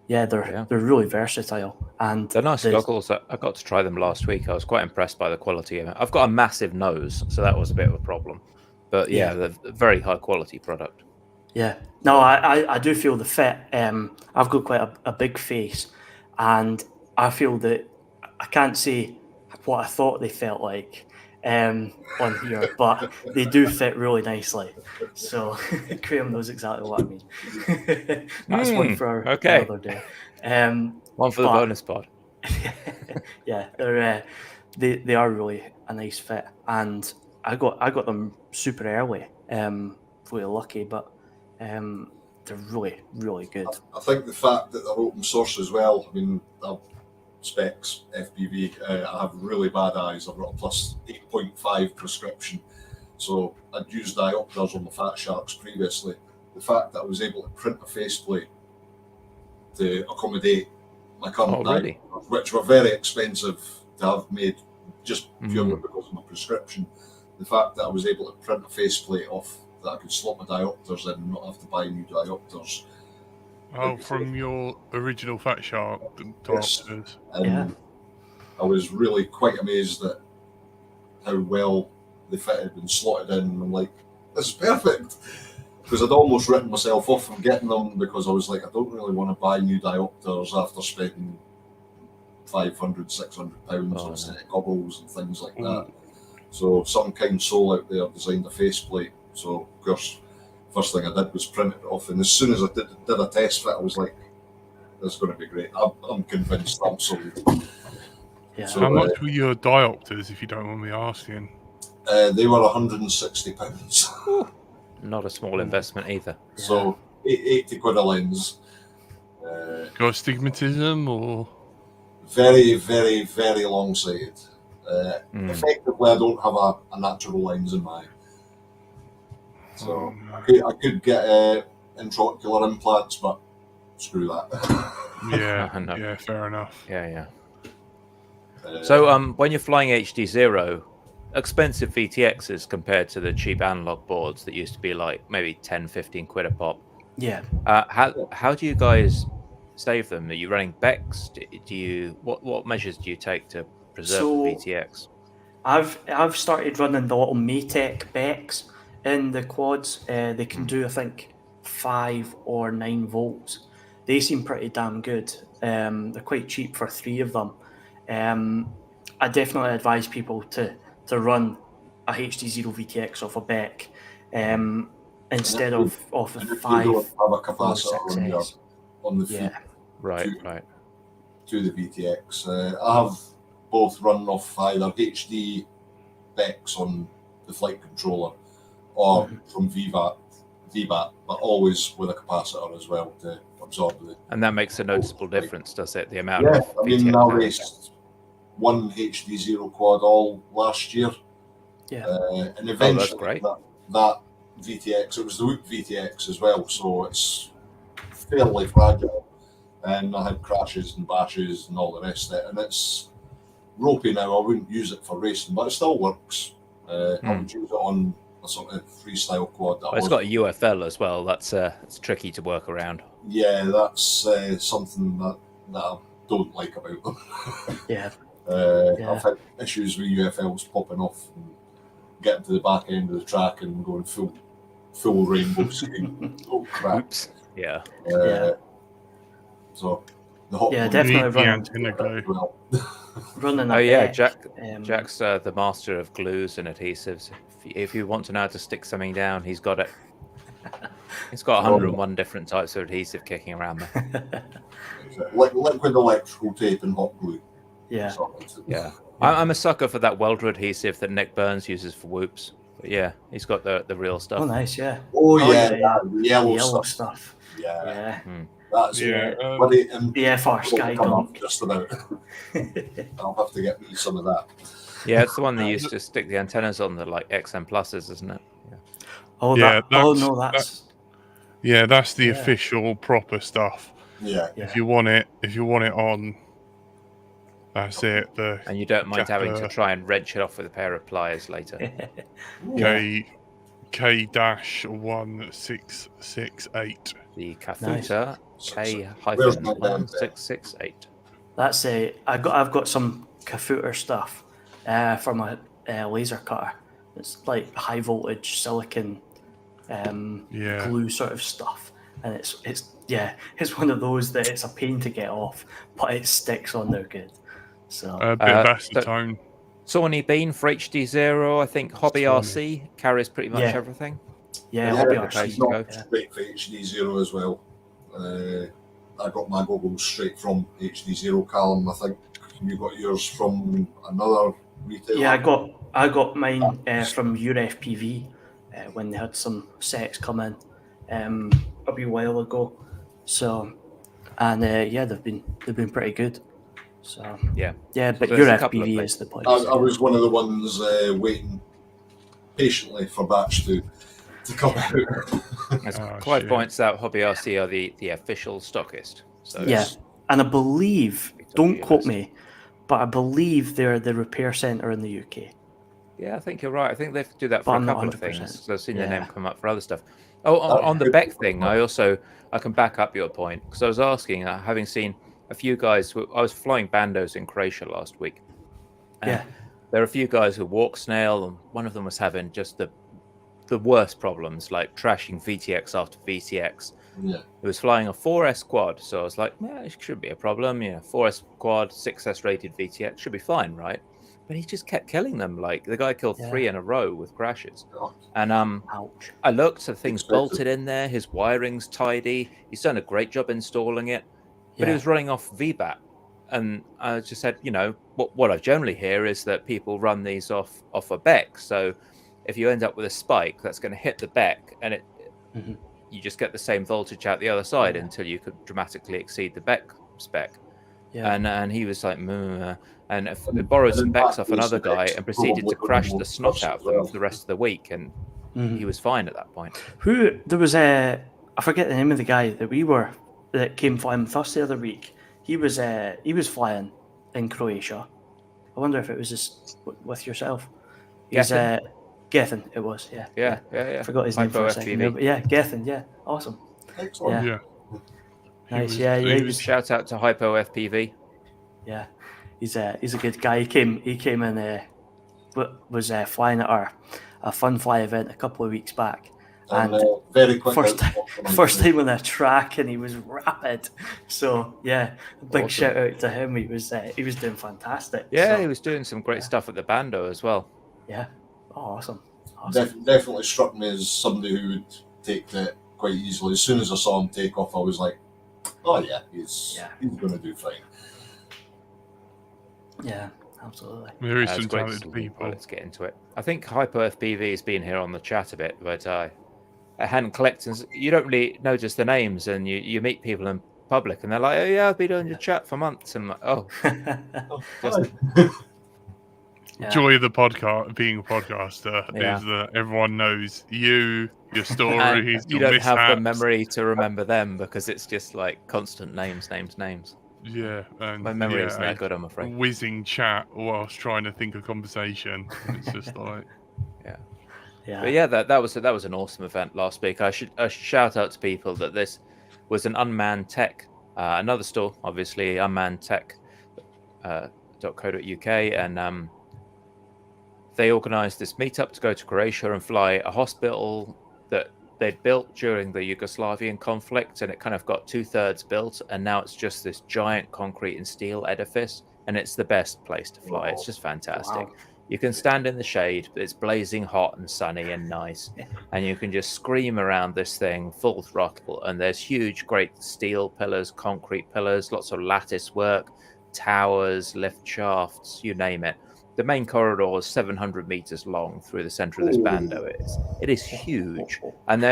Speaker 4: they're really versatile, and
Speaker 3: they're nice goggles. I got to try them last week. I was quite impressed by the quality of it. I've got a massive nose, so that was a bit of a problem, but they're a very high quality product.
Speaker 4: Yeah, no, I do feel the fit. I've got quite a big face, and I feel that I can't say what I thought they felt like on here, but they do fit really nicely. So Graham knows exactly what I mean. That's one for another day.
Speaker 3: One for the bonus pod.
Speaker 4: Yeah, they are really a nice fit, and I got them super early. Really lucky, but they're really, really good.
Speaker 2: I think the fact that they're open source as well. I mean, specs FPV. I have really bad eyes. I've got a plus 8.5 prescription, so I'd used diopters on the Fat Sharks previously. The fact that I was able to print a faceplate to accommodate my current diopters, which were very expensive to have made just purely because of my prescription. The fact that I was able to print a faceplate off that I could slot my diopters in and not have to buy new diopters.
Speaker 1: Oh, from your original Fat Shark diopters.
Speaker 2: Yes. I was really quite amazed at how well they fitted and slotted in. I'm like, this is perfect. Because I'd almost written myself off from getting them, because I was like, I don't really want to buy new diopters after spending £500, £600 on a set of goggles and things like that. So some kind soul out there designed a faceplate. So of course, first thing I did was print it off, and as soon as I did a test fit, I was like, "This is going to be great." I'm convinced. I'm sold.
Speaker 4: Yeah.
Speaker 1: So, how much were your diopters, if you don't mind me asking?
Speaker 2: They were £160.
Speaker 3: Not a small investment either.
Speaker 2: So 80 quid a lens.
Speaker 1: Got astigmatism or?
Speaker 2: Very, very, very long sighted. Effectively, I don't have a natural lens in my eye. So I could get intraocular implants, but screw that.
Speaker 1: Yeah, fair enough.
Speaker 3: Yeah. So when you're flying HD0, expensive VTXs compared to the cheap analog boards that used to be like maybe 10, 15 quid a pop.
Speaker 4: Yeah.
Speaker 3: How do you guys save them? Are you running BECs? What measures do you take to preserve the VTX?
Speaker 4: I've started running the little Maytech BECs in the quads. They can do, I think, 5 or 9 volts. They seem pretty damn good. They're quite cheap for 3 of them. I definitely advise people to run a HD0 VTX off a BEC instead of off a 5.
Speaker 2: You don't have a capacitor on the feet.
Speaker 3: Right.
Speaker 2: to the VTX. I have both run off either HD BECs on the flight controller or from VBAT, but always with a capacitor as well to absorb the.
Speaker 3: And that makes a noticeable difference, does it? The amount
Speaker 2: Yeah,
Speaker 3: of
Speaker 2: I mean,
Speaker 3: VTX
Speaker 2: I raced one HD Zero quad all last year.
Speaker 4: Yeah.
Speaker 2: And eventually
Speaker 3: that's great.
Speaker 2: that VTX, it was the Whoop VTX as well, so it's fairly fragile. And I had crashes and bashes and all the rest of it. And it's ropey now. I wouldn't use it for racing, but it still works. I would use it on a sort of freestyle quad.
Speaker 3: Well, it's got a UFL as well. That's it's tricky to work around.
Speaker 2: Yeah, that's something that I don't like about them.
Speaker 4: Yeah.
Speaker 2: I've had issues with UFLs popping off and getting to the back end of the track and going full rainbow screen. Oh crap!
Speaker 3: Oops. Yeah.
Speaker 2: So the hot glue
Speaker 4: definitely
Speaker 1: the antenna glue.
Speaker 2: well.
Speaker 4: Running.
Speaker 3: Oh yeah,
Speaker 4: Jack's
Speaker 3: the master of glues and adhesives. If you want to know how to stick something down, he's got it. He's got 101 different types of adhesive kicking around there.
Speaker 2: Liquid electrical tape and hot glue.
Speaker 4: Yeah.
Speaker 3: Yeah. I'm a sucker for that welder adhesive that Nick Burns uses for whoops. But yeah, he's got the real stuff.
Speaker 4: Oh, nice. Yeah.
Speaker 2: Oh yeah,
Speaker 4: the
Speaker 2: yellow
Speaker 4: stuff.
Speaker 2: Yeah.
Speaker 3: Hmm.
Speaker 2: That's
Speaker 4: the FR Sky Dunk.
Speaker 2: Just about. I'll have to get me some of that.
Speaker 3: Yeah, it's the one they used to stick the antennas on, the like XM pluses, isn't it? Yeah.
Speaker 4: Oh,
Speaker 1: Yeah,
Speaker 4: that's
Speaker 1: that's the official proper stuff.
Speaker 2: Yeah.
Speaker 1: If you want it on, that's it.
Speaker 3: And you don't mind having to try and wrench it off with a pair of pliers later.
Speaker 1: K-1668.
Speaker 3: The Kafuta
Speaker 2: Where's my damn
Speaker 3: K-1668.
Speaker 4: That's I've got some Kafuta stuff from a laser cutter. It's like high voltage silicon glue sort of stuff, and it's one of those that it's a pain to get off, but it sticks on there good. So
Speaker 1: A bit of acetone.
Speaker 3: Sawney Bean for HD0, I think Hobby RC carries pretty much everything.
Speaker 4: Hobby
Speaker 2: RC
Speaker 4: RC.
Speaker 2: Not straight for HD0 as well. I got my goggles straight from HD0. Callum, I think you got yours from another retailer.
Speaker 4: Yeah, I got mine from your FPV when they had some sets come in a wee while ago. So, and they've been pretty good. So but your FPV is the point.
Speaker 2: I was one of the ones waiting patiently for Batch to come out.
Speaker 3: As Clive points out, Hobby RC are the official stockist. So
Speaker 4: and I believe, don't quote me, but I believe they're the repair centre in the UK.
Speaker 3: Yeah, I think you're right. I think they do that for a couple of things. So I've seen their name come up for other stuff. Oh, on the Beck thing, I can back up your point, because I was asking, having seen a few guys. I was flying bandos in Croatia last week. There are a few guys who walk snail, and one of them was having just the worst problems, like trashing VTX after VTX.
Speaker 2: Yeah.
Speaker 3: He was flying a 4S quad, so I was like, it should be a problem. 4S quad, 6S rated VTX should be fine, right? But he just kept killing them. Like the guy killed 3 in a row with crashes. And
Speaker 4: ouch.
Speaker 3: I looked, the thing's bolted in there, his wiring's tidy. He's done a great job installing it. But he was running off VBAT. And I just said, what I generally hear is that people run these off a BEC. So if you end up with a spike, that's going to hit the BEC, and you just get the same voltage out the other side until you could dramatically exceed the BEC spec. Yeah. And he was like, and borrowed some BECs off another guy and proceeded to crash the snot out of them for the rest of the week. And he was fine at that point.
Speaker 4: There was I forget the name of the guy that came flying with us the other week. He was flying in Croatia. I wonder if it was just with yourself. Gethin, it was, yeah. I forgot his name for a second. But Gethin, awesome.
Speaker 2: Excellent.
Speaker 4: Yeah. Nice,
Speaker 3: shout out to Hypo FPV.
Speaker 4: Yeah, he's a good guy. He came in was flying at a fun fly event a couple of weeks back. And
Speaker 2: very quick
Speaker 4: first time on a track, and he was rapid. So big shout out to him. He was doing fantastic.
Speaker 3: Yeah, he was doing some great stuff at the Bando as well.
Speaker 4: Yeah, awesome.
Speaker 2: Definitely struck me as somebody who would take that quite easily. As soon as I saw him take off, I was like, "Oh yeah, he's going to do fine."
Speaker 4: Yeah, absolutely.
Speaker 1: There is
Speaker 3: It's
Speaker 1: some
Speaker 3: great to
Speaker 1: talented
Speaker 3: see
Speaker 1: people.
Speaker 3: pilots get into it. I think Hyper FPV has been here on the chat a bit, but I hadn't collected. You don't really notice the names, and you meet people in public, and they're like, "Oh yeah, I've been on your chat for months." And I'm like, "Oh, just
Speaker 4: Yeah.
Speaker 1: Joy of the podcast, being a podcaster,
Speaker 3: Yeah.
Speaker 1: is that everyone knows you, your
Speaker 3: and
Speaker 1: stories,
Speaker 3: you
Speaker 1: your
Speaker 3: don't have the
Speaker 1: mishaps.
Speaker 3: memory to remember them because it's just like constant names."
Speaker 1: Yeah, and
Speaker 3: My memory
Speaker 1: yeah,
Speaker 3: isn't that good, I'm afraid.
Speaker 1: whizzing chat whilst trying to think of conversation. And it's just like,
Speaker 3: Yeah.
Speaker 4: Yeah.
Speaker 3: But yeah, that was an awesome event last week. I should shout out to people that this was an unmanned tech, another store, obviously unmannedtech.co.uk, and they organised this meetup to go to Croatia and fly a hospital that they'd built during the Yugoslavian conflict, and it kind of got 2/3 built, and now it's just this giant concrete and steel edifice, and it's the best place to fly. It's just fantastic.
Speaker 4: Wow.
Speaker 3: You can stand in the shade, it's blazing hot and sunny and nice, and you can just scream around this thing full throttle, and there's huge, great steel pillars, concrete pillars, lots of lattice work, towers, lift shafts, you name it. The main corridor is 700 meters long through the center of this bando. It is huge, and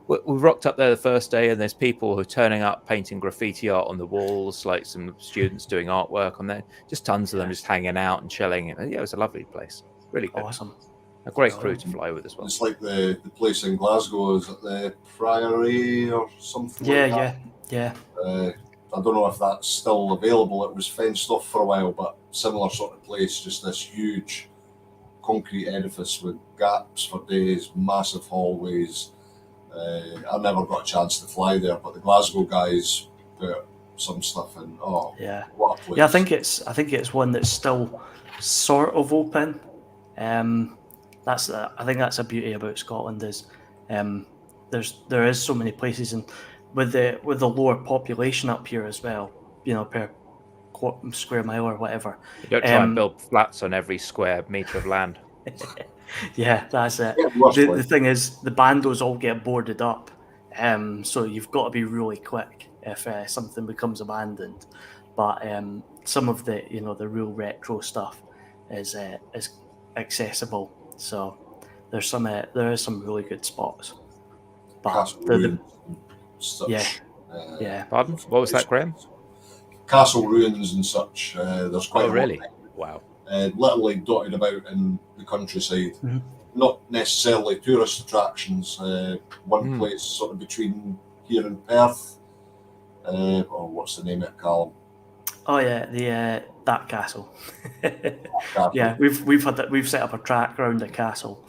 Speaker 3: we rocked up there the first day, and there's people who are turning up painting graffiti art on the walls, like some students doing artwork on there. Just tons of them just hanging out and chilling. And yeah, it was a lovely place, really good.
Speaker 4: Awesome.
Speaker 3: A great crew to fly with as well.
Speaker 2: It's like the place in Glasgow, is it the Priory or something
Speaker 4: Yeah,
Speaker 2: like that?
Speaker 4: yeah.
Speaker 2: I don't know if that's still available. It was fenced off for a while, but similar sort of place, just this huge concrete edifice with gaps for days, massive hallways. I never got a chance to fly there, but the Glasgow guys put some stuff in. Oh,
Speaker 4: Yeah.
Speaker 2: what a place!
Speaker 4: Yeah, I think it's one that's still sort of open. I think that's a beauty about Scotland is there is so many places, and with the lower population up here as well, per square mile or whatever.
Speaker 3: You don't try and build flats on every square meter of land.
Speaker 4: Yeah, that's it.
Speaker 2: Yeah,
Speaker 4: The thing is, the bandos all get boarded up, so you've got to be really quick if something becomes abandoned. But some of the the real retro stuff is accessible. So there is some really good spots. But
Speaker 2: Castle
Speaker 4: the-
Speaker 2: ruins and such.
Speaker 4: yeah,
Speaker 3: Pardon? What was that, Graham?
Speaker 2: Castle ruins and such. There's quite
Speaker 3: Oh,
Speaker 2: a
Speaker 3: really?
Speaker 2: lot.
Speaker 3: Wow.
Speaker 2: Literally dotted about in the countryside.
Speaker 4: Mhm.
Speaker 2: Not necessarily tourist attractions. One place sort of between here and Perth. What's the name of it, Callum?
Speaker 4: Oh yeah, that castle.
Speaker 2: Castle.
Speaker 4: Yeah, we've set up a track around the castle.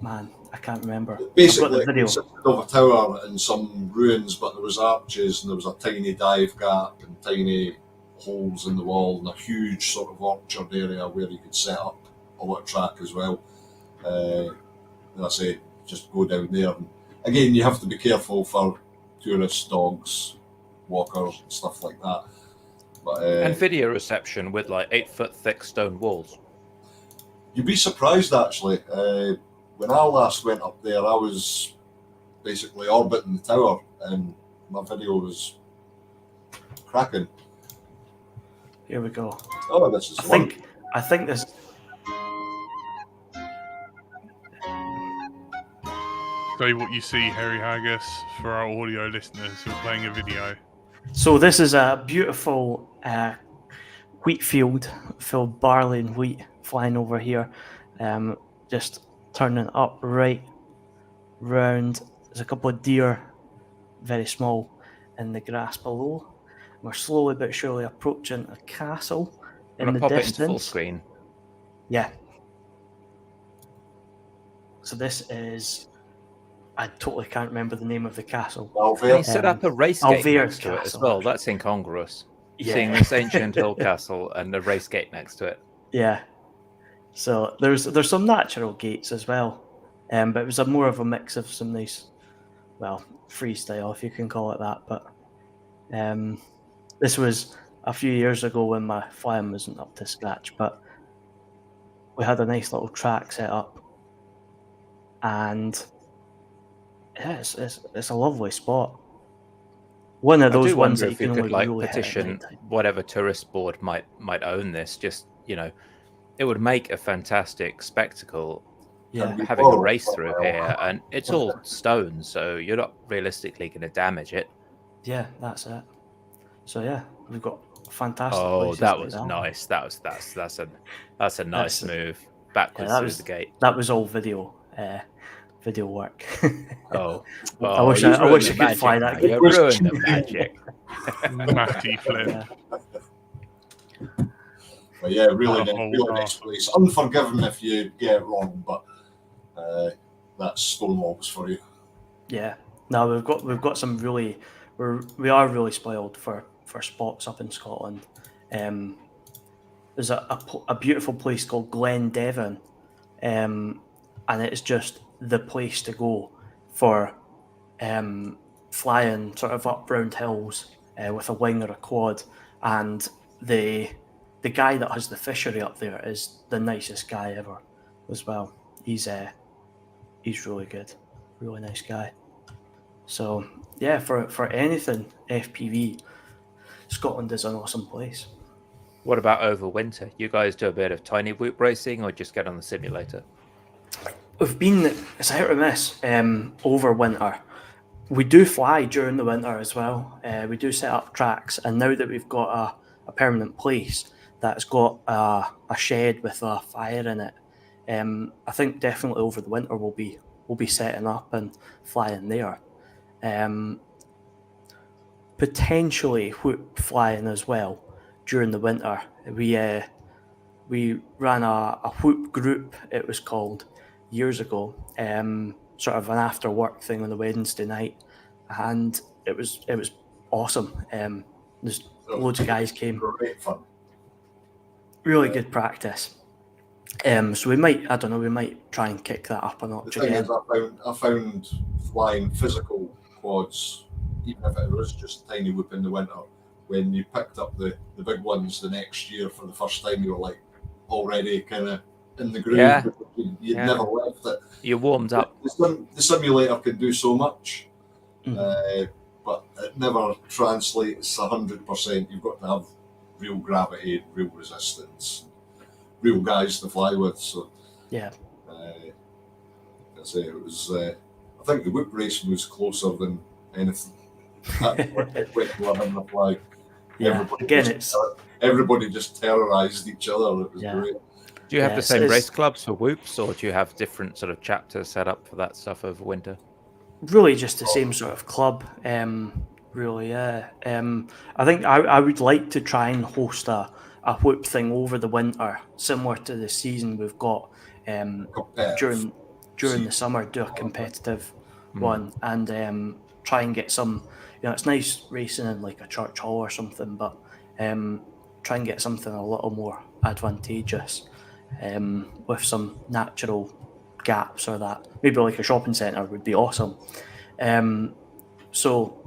Speaker 4: Man, I can't remember.
Speaker 2: Basically,
Speaker 4: I've got the video.
Speaker 2: it consisted of a tower and some ruins, but there was arches and there was a tiny dive gap and tiny holes in the wall and a huge sort of orchard area where you could set up a lot of track as well. And I say, just go down there. And again, you have to be careful for tourists, dogs, walkers, and stuff like that. But
Speaker 3: And video reception with like 8-foot thick stone walls.
Speaker 2: you'd be surprised actually. When I last went up there, I was basically orbiting the tower, and my video was cracking.
Speaker 4: Here we go.
Speaker 2: Oh, this is fun.
Speaker 4: I think this.
Speaker 1: say what you see, Harry Haggis, for our audio listeners who are playing a video.
Speaker 4: So this is a beautiful wheat field full of barley and wheat flying over here, just turning up right round. There's a couple of deer, very small, in the grass below. We're slowly but surely approaching a castle in
Speaker 3: I'm
Speaker 4: the
Speaker 3: gonna pop
Speaker 4: distance.
Speaker 3: it into full screen.
Speaker 4: Yeah. So this is. I totally can't remember the name of the castle.
Speaker 2: Alvair.
Speaker 3: He set up a race gate
Speaker 4: Alvair
Speaker 3: next to it as
Speaker 4: Castle,
Speaker 3: well.
Speaker 4: actually.
Speaker 3: That's incongruous.
Speaker 4: Yeah.
Speaker 3: Seeing this ancient hill castle and a race gate next to it.
Speaker 4: Yeah. So there's some natural gates as well, but it was more of a mix of some nice, well, freestyle if you can call it that. But this was a few years ago when my flying wasn't up to scratch, but we had a nice little track set up, and yeah, it's a lovely spot. one of
Speaker 3: I
Speaker 4: those
Speaker 3: do
Speaker 4: ones
Speaker 3: wonder
Speaker 4: that you
Speaker 3: if you
Speaker 4: can
Speaker 3: could
Speaker 4: only
Speaker 3: like
Speaker 4: really hit at
Speaker 3: petition
Speaker 4: night time.
Speaker 3: whatever tourist board might own this. Just, you know, it would make a fantastic spectacle
Speaker 4: Yeah,
Speaker 2: be
Speaker 3: having a
Speaker 2: borrowed
Speaker 3: race
Speaker 2: quite
Speaker 3: through
Speaker 2: well.
Speaker 3: here, and it's all stone, so you're not realistically going to damage it.
Speaker 4: yeah, that's it. So yeah, we've got fantastic
Speaker 3: Oh,
Speaker 4: places
Speaker 3: that
Speaker 4: like
Speaker 3: was
Speaker 4: that.
Speaker 3: nice. That's a nice
Speaker 4: That's-
Speaker 3: move
Speaker 4: Yeah,
Speaker 3: backwards
Speaker 4: that
Speaker 3: through
Speaker 4: was
Speaker 3: the gate.
Speaker 4: that was all video work.
Speaker 3: Oh,
Speaker 4: I wish
Speaker 3: you
Speaker 4: I
Speaker 3: ruined
Speaker 4: wish
Speaker 3: the
Speaker 4: I could
Speaker 3: magic
Speaker 4: fly
Speaker 3: now.
Speaker 4: that good.
Speaker 3: You ruined the magic.
Speaker 1: Matty flip.
Speaker 4: Yeah.
Speaker 2: But yeah, really,
Speaker 1: What a
Speaker 2: really
Speaker 1: whole
Speaker 2: nice
Speaker 1: castle.
Speaker 2: place. Unforgiven if you get it wrong, but that's Stonewall's for you.
Speaker 4: Yeah. No, we've got some really we are really spoiled for spots up in Scotland. There's a beautiful place called Glen Devon, and it's just the place to go for flying sort of up round hills with a wing or a quad. And the guy that has the fishery up there is the nicest guy ever as well. He's really good, really nice guy. So yeah, for anything FPV, Scotland is an awesome place.
Speaker 3: What about over winter? You guys do a bit of tiny whoop racing, or just get on the simulator?
Speaker 4: We've been it's a hit or miss over winter. We do fly during the winter as well. We do set up tracks, and now that we've got a permanent place that's got a shed with a fire in it, I think definitely over the winter we'll be setting up and flying there. Potentially whoop flying as well during the winter. We ran a whoop group, it was called, years ago. Sort of an after work thing on a Wednesday night, and it was awesome. There's loads of guys came.
Speaker 2: Great fun.
Speaker 4: Really good practice. So we might try and kick that up a
Speaker 2: The
Speaker 4: notch
Speaker 2: thing
Speaker 4: again.
Speaker 2: is, I found flying physical quads, even if it was just a tiny whoop in the winter, when you picked up the big ones the next year for the first time, you were like already kind of in the groove.
Speaker 3: Yeah.
Speaker 2: You'd never left it.
Speaker 3: You warmed up.
Speaker 2: The simulator can do so much,
Speaker 4: Mhm.
Speaker 2: but it never translates 100%. You've got to have real gravity, real resistance, real guys to fly with. So
Speaker 4: Yeah.
Speaker 2: I say it was. I think the whoop race was closer than anything. Fly.
Speaker 4: Yeah. Again,
Speaker 2: Everybody just terrorized each other. It was
Speaker 4: Yeah.
Speaker 2: great.
Speaker 3: Do you have
Speaker 4: Yeah,
Speaker 3: the
Speaker 4: it's-
Speaker 3: same
Speaker 4: it's-
Speaker 3: race clubs for whoops, or do you have different sort of chapters set up for that stuff over winter?
Speaker 4: really just the same sort of club. Really, yeah. I think I would like to try and host a whoop thing over the winter, similar to the season we've got
Speaker 2: Competitive.
Speaker 4: during the summer. Do a competitive one and try and get some. It's nice racing in like a church hall or something, but try and get something a little more advantageous with some natural gaps or that. Maybe like a shopping centre would be awesome. So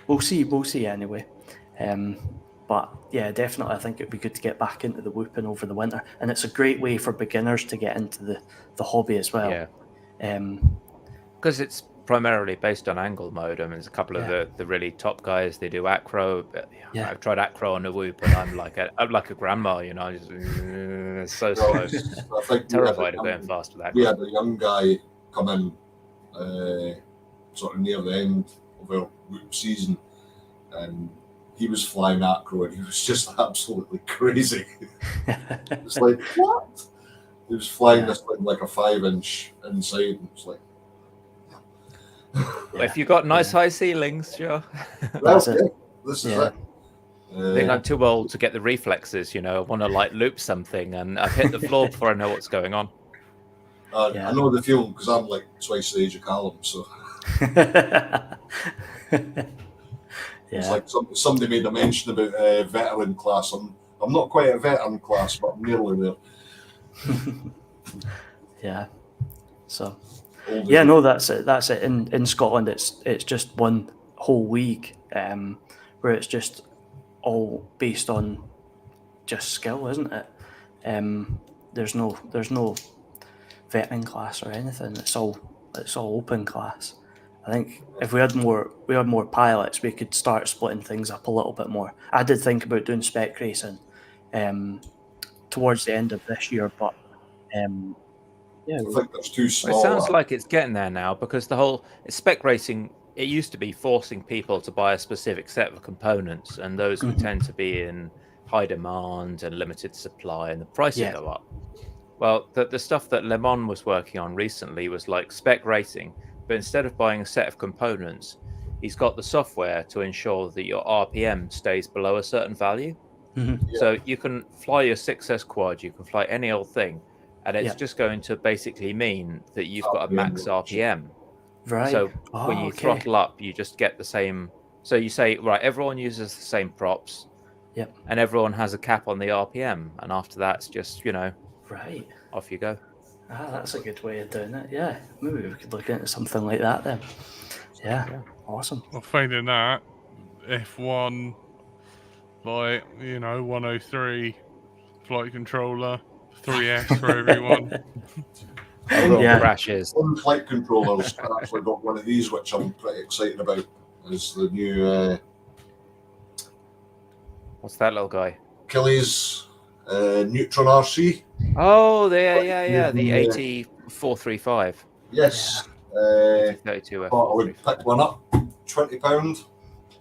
Speaker 4: we'll see anyway. But yeah, definitely I think it'd be good to get back into the whooping over the winter, and it's a great way for beginners to get into the hobby as well.
Speaker 3: Yeah. Because it's primarily based on angle mode. I mean, there's a couple of the really top guys. They do acro. But
Speaker 4: Yeah.
Speaker 3: I've tried acro on a whoop, and I'm like a grandma. Just so slow.
Speaker 2: I think
Speaker 3: Terrified of going fast with that.
Speaker 2: We had a young guy come in sort of near the end of our whoop season, and he was flying acro, and he was just absolutely crazy. It's like, what? He was flying this thing like a 5-inch inside, and it's like,
Speaker 3: If you've got nice high ceilings, sure.
Speaker 2: well,
Speaker 4: That's it.
Speaker 2: yeah, this is
Speaker 4: Yeah.
Speaker 2: it.
Speaker 3: I think I'm too old to get the reflexes. I want to like loop something, and I've hit the floor before I know what's going on.
Speaker 4: Yeah.
Speaker 2: I know the feeling because I'm like twice the age of Callum, so it's like somebody made a mention about veteran class. I'm not quite a veteran class, but I'm nearly there.
Speaker 4: Yeah. So
Speaker 2: Old
Speaker 4: yeah,
Speaker 2: as-
Speaker 4: no, that's it. In Scotland, it's just one whole league, where it's just all based on just skill, isn't it? There's no veteran class or anything. It's all open class, I think if we had more pilots, we could start splitting things up a little bit more. I did think about doing spec racing towards the end of this year, but yeah,
Speaker 2: I think that's too
Speaker 3: Well,
Speaker 2: small.
Speaker 3: it sounds like it's getting there now, because the whole spec racing, it used to be forcing people to buy a specific set of components, and those would tend to be in high demand and limited supply, and the price would
Speaker 4: Yeah.
Speaker 3: go up. Well, the stuff that Le Mans was working on recently was like spec racing, but instead of buying a set of components, he's got the software to ensure that your RPM stays below a certain value.
Speaker 4: Mhm.
Speaker 2: Yeah.
Speaker 3: So you can fly your 6S quad, you can fly any old thing, and it's
Speaker 4: Yeah.
Speaker 3: just going to basically mean that you've got a
Speaker 2: RPM
Speaker 3: max
Speaker 2: reduction.
Speaker 3: RPM.
Speaker 4: Right.
Speaker 3: So when you
Speaker 4: okay.
Speaker 3: throttle up, you just get the same. So you say, right, everyone uses the same props,
Speaker 4: Yep.
Speaker 3: and everyone has a cap on the RPM, and after that, it's just,
Speaker 4: Right.
Speaker 3: off you go.
Speaker 4: That's a good way of doing it. Yeah, maybe we could look into something like that then. Yeah,
Speaker 3: Yeah.
Speaker 4: awesome.
Speaker 1: Well, failing that, F1, like 103 flight controller, 3S for everyone.
Speaker 3: Everyone
Speaker 4: Yeah.
Speaker 3: crashes.
Speaker 2: One flight controllers. I actually got one of these, which I'm pretty excited about. Is the new
Speaker 3: What's that little guy?
Speaker 2: Achilles Neutron RC.
Speaker 3: Oh, yeah, the
Speaker 2: Yeah.
Speaker 3: 8435.
Speaker 2: Yes.
Speaker 3: 32
Speaker 2: Thought I would pick one up. £20.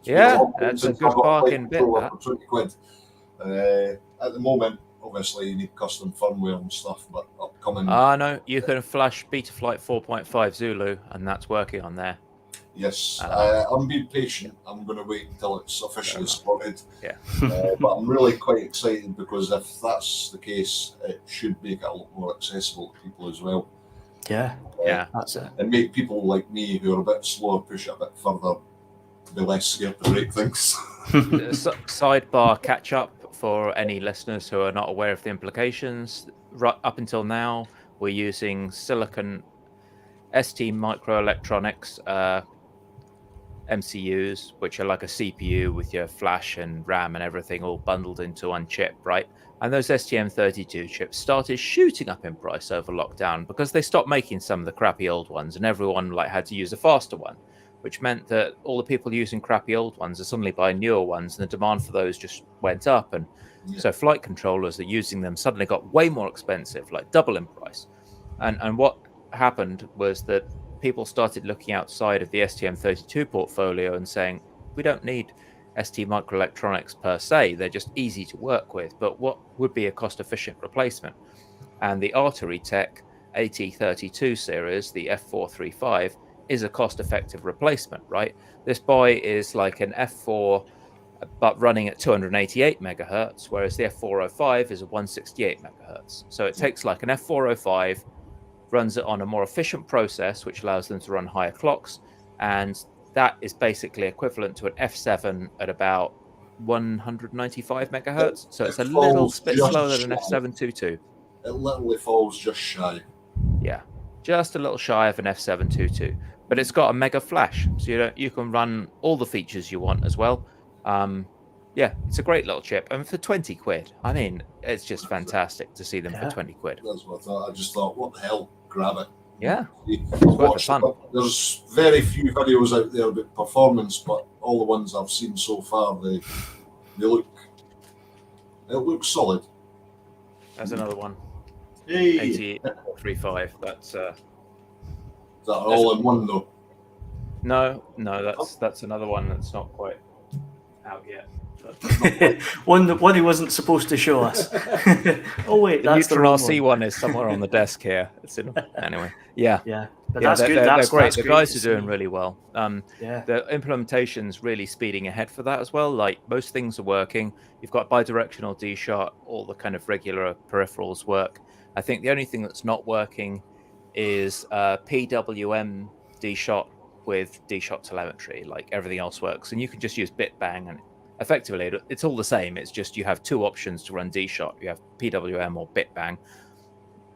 Speaker 3: Yeah, that's a good bargain bit, that.
Speaker 2: For £20. At the moment, obviously, you need custom firmware and stuff, but upcoming.
Speaker 3: No, you can flash Betaflight 4.5 Zulu, and that's working on there.
Speaker 2: Yes,
Speaker 3: Ah.
Speaker 2: I'm being patient. I'm going to wait until it's officially spotted.
Speaker 3: Yeah.
Speaker 2: But I'm really quite excited, because if that's the case, it should make it a lot more accessible to people as well.
Speaker 4: Yeah,
Speaker 3: Yeah.
Speaker 4: that's it.
Speaker 2: And make people like me who are a bit slower push it a bit further to be less scared to break things.
Speaker 3: Sidebar catch up for any listeners who are not aware of the implications. Right up until now, we're using silicon ST microelectronics MCUs, which are like a CPU with your flash and RAM and everything all bundled into one chip, right? And those STM32 chips started shooting up in price over lockdown because they stopped making some of the crappy old ones, and everyone had to use a faster one, which meant that all the people using crappy old ones are suddenly buying newer ones, and the demand for those just went up. And so flight controllers that are using them suddenly got way more expensive, like double in price. And what happened was that people started looking outside of the STM32 portfolio and saying, we don't need ST microelectronics per se, they're just easy to work with, but what would be a cost-efficient replacement? And the Artery Tech AT32 series, the F435, is a cost-effective replacement, right? This boy is like an F4 but running at 288 megahertz, whereas the F405 is a 168 megahertz. So it takes like an F405, runs it on a more efficient process, which allows them to run higher clocks, and that is basically equivalent to an F7 at about 195 megahertz. So it's a little bit slower than an F722.
Speaker 2: It literally falls just shy.
Speaker 3: Yeah, just a little shy of an F722, but it's got a mega flash, so you can run all the features you want as well. Yeah, it's a great little chip, and for 20 quid, I mean, it's just fantastic to see them for 20 quid.
Speaker 2: That's what I thought. I just thought, what the hell, grab it.
Speaker 3: Yeah,
Speaker 2: Watch it. There's very few videos out there about performance, but all the ones I've seen so far, they look solid.
Speaker 3: That's another one.
Speaker 2: Hey,
Speaker 3: 8835. That's
Speaker 2: is that all in one though?
Speaker 3: no, that's another one that's not quite out yet.
Speaker 4: one he wasn't supposed to show us. Oh wait,
Speaker 3: The
Speaker 4: that's the
Speaker 3: Neutron
Speaker 4: wrong
Speaker 3: RC one is somewhere on the desk here. Anyway, yeah.
Speaker 4: Yeah, but
Speaker 3: Yeah,
Speaker 4: that's good.
Speaker 3: They're
Speaker 4: That's
Speaker 3: great.
Speaker 4: That's
Speaker 3: The
Speaker 4: great
Speaker 3: guys
Speaker 4: to
Speaker 3: are doing
Speaker 4: see.
Speaker 3: really well.
Speaker 4: Yeah,
Speaker 3: The implementation's really speeding ahead for that as well. Like, most things are working. You've got bidirectional D-Shot, all the kind of regular peripherals work. I think the only thing that's not working is PWM D-Shot with D-Shot telemetry. Like, everything else works, and you can just use bitbang, and effectively it's all the same. It's just you have two options to run D-Shot. You have PWM or bitbang.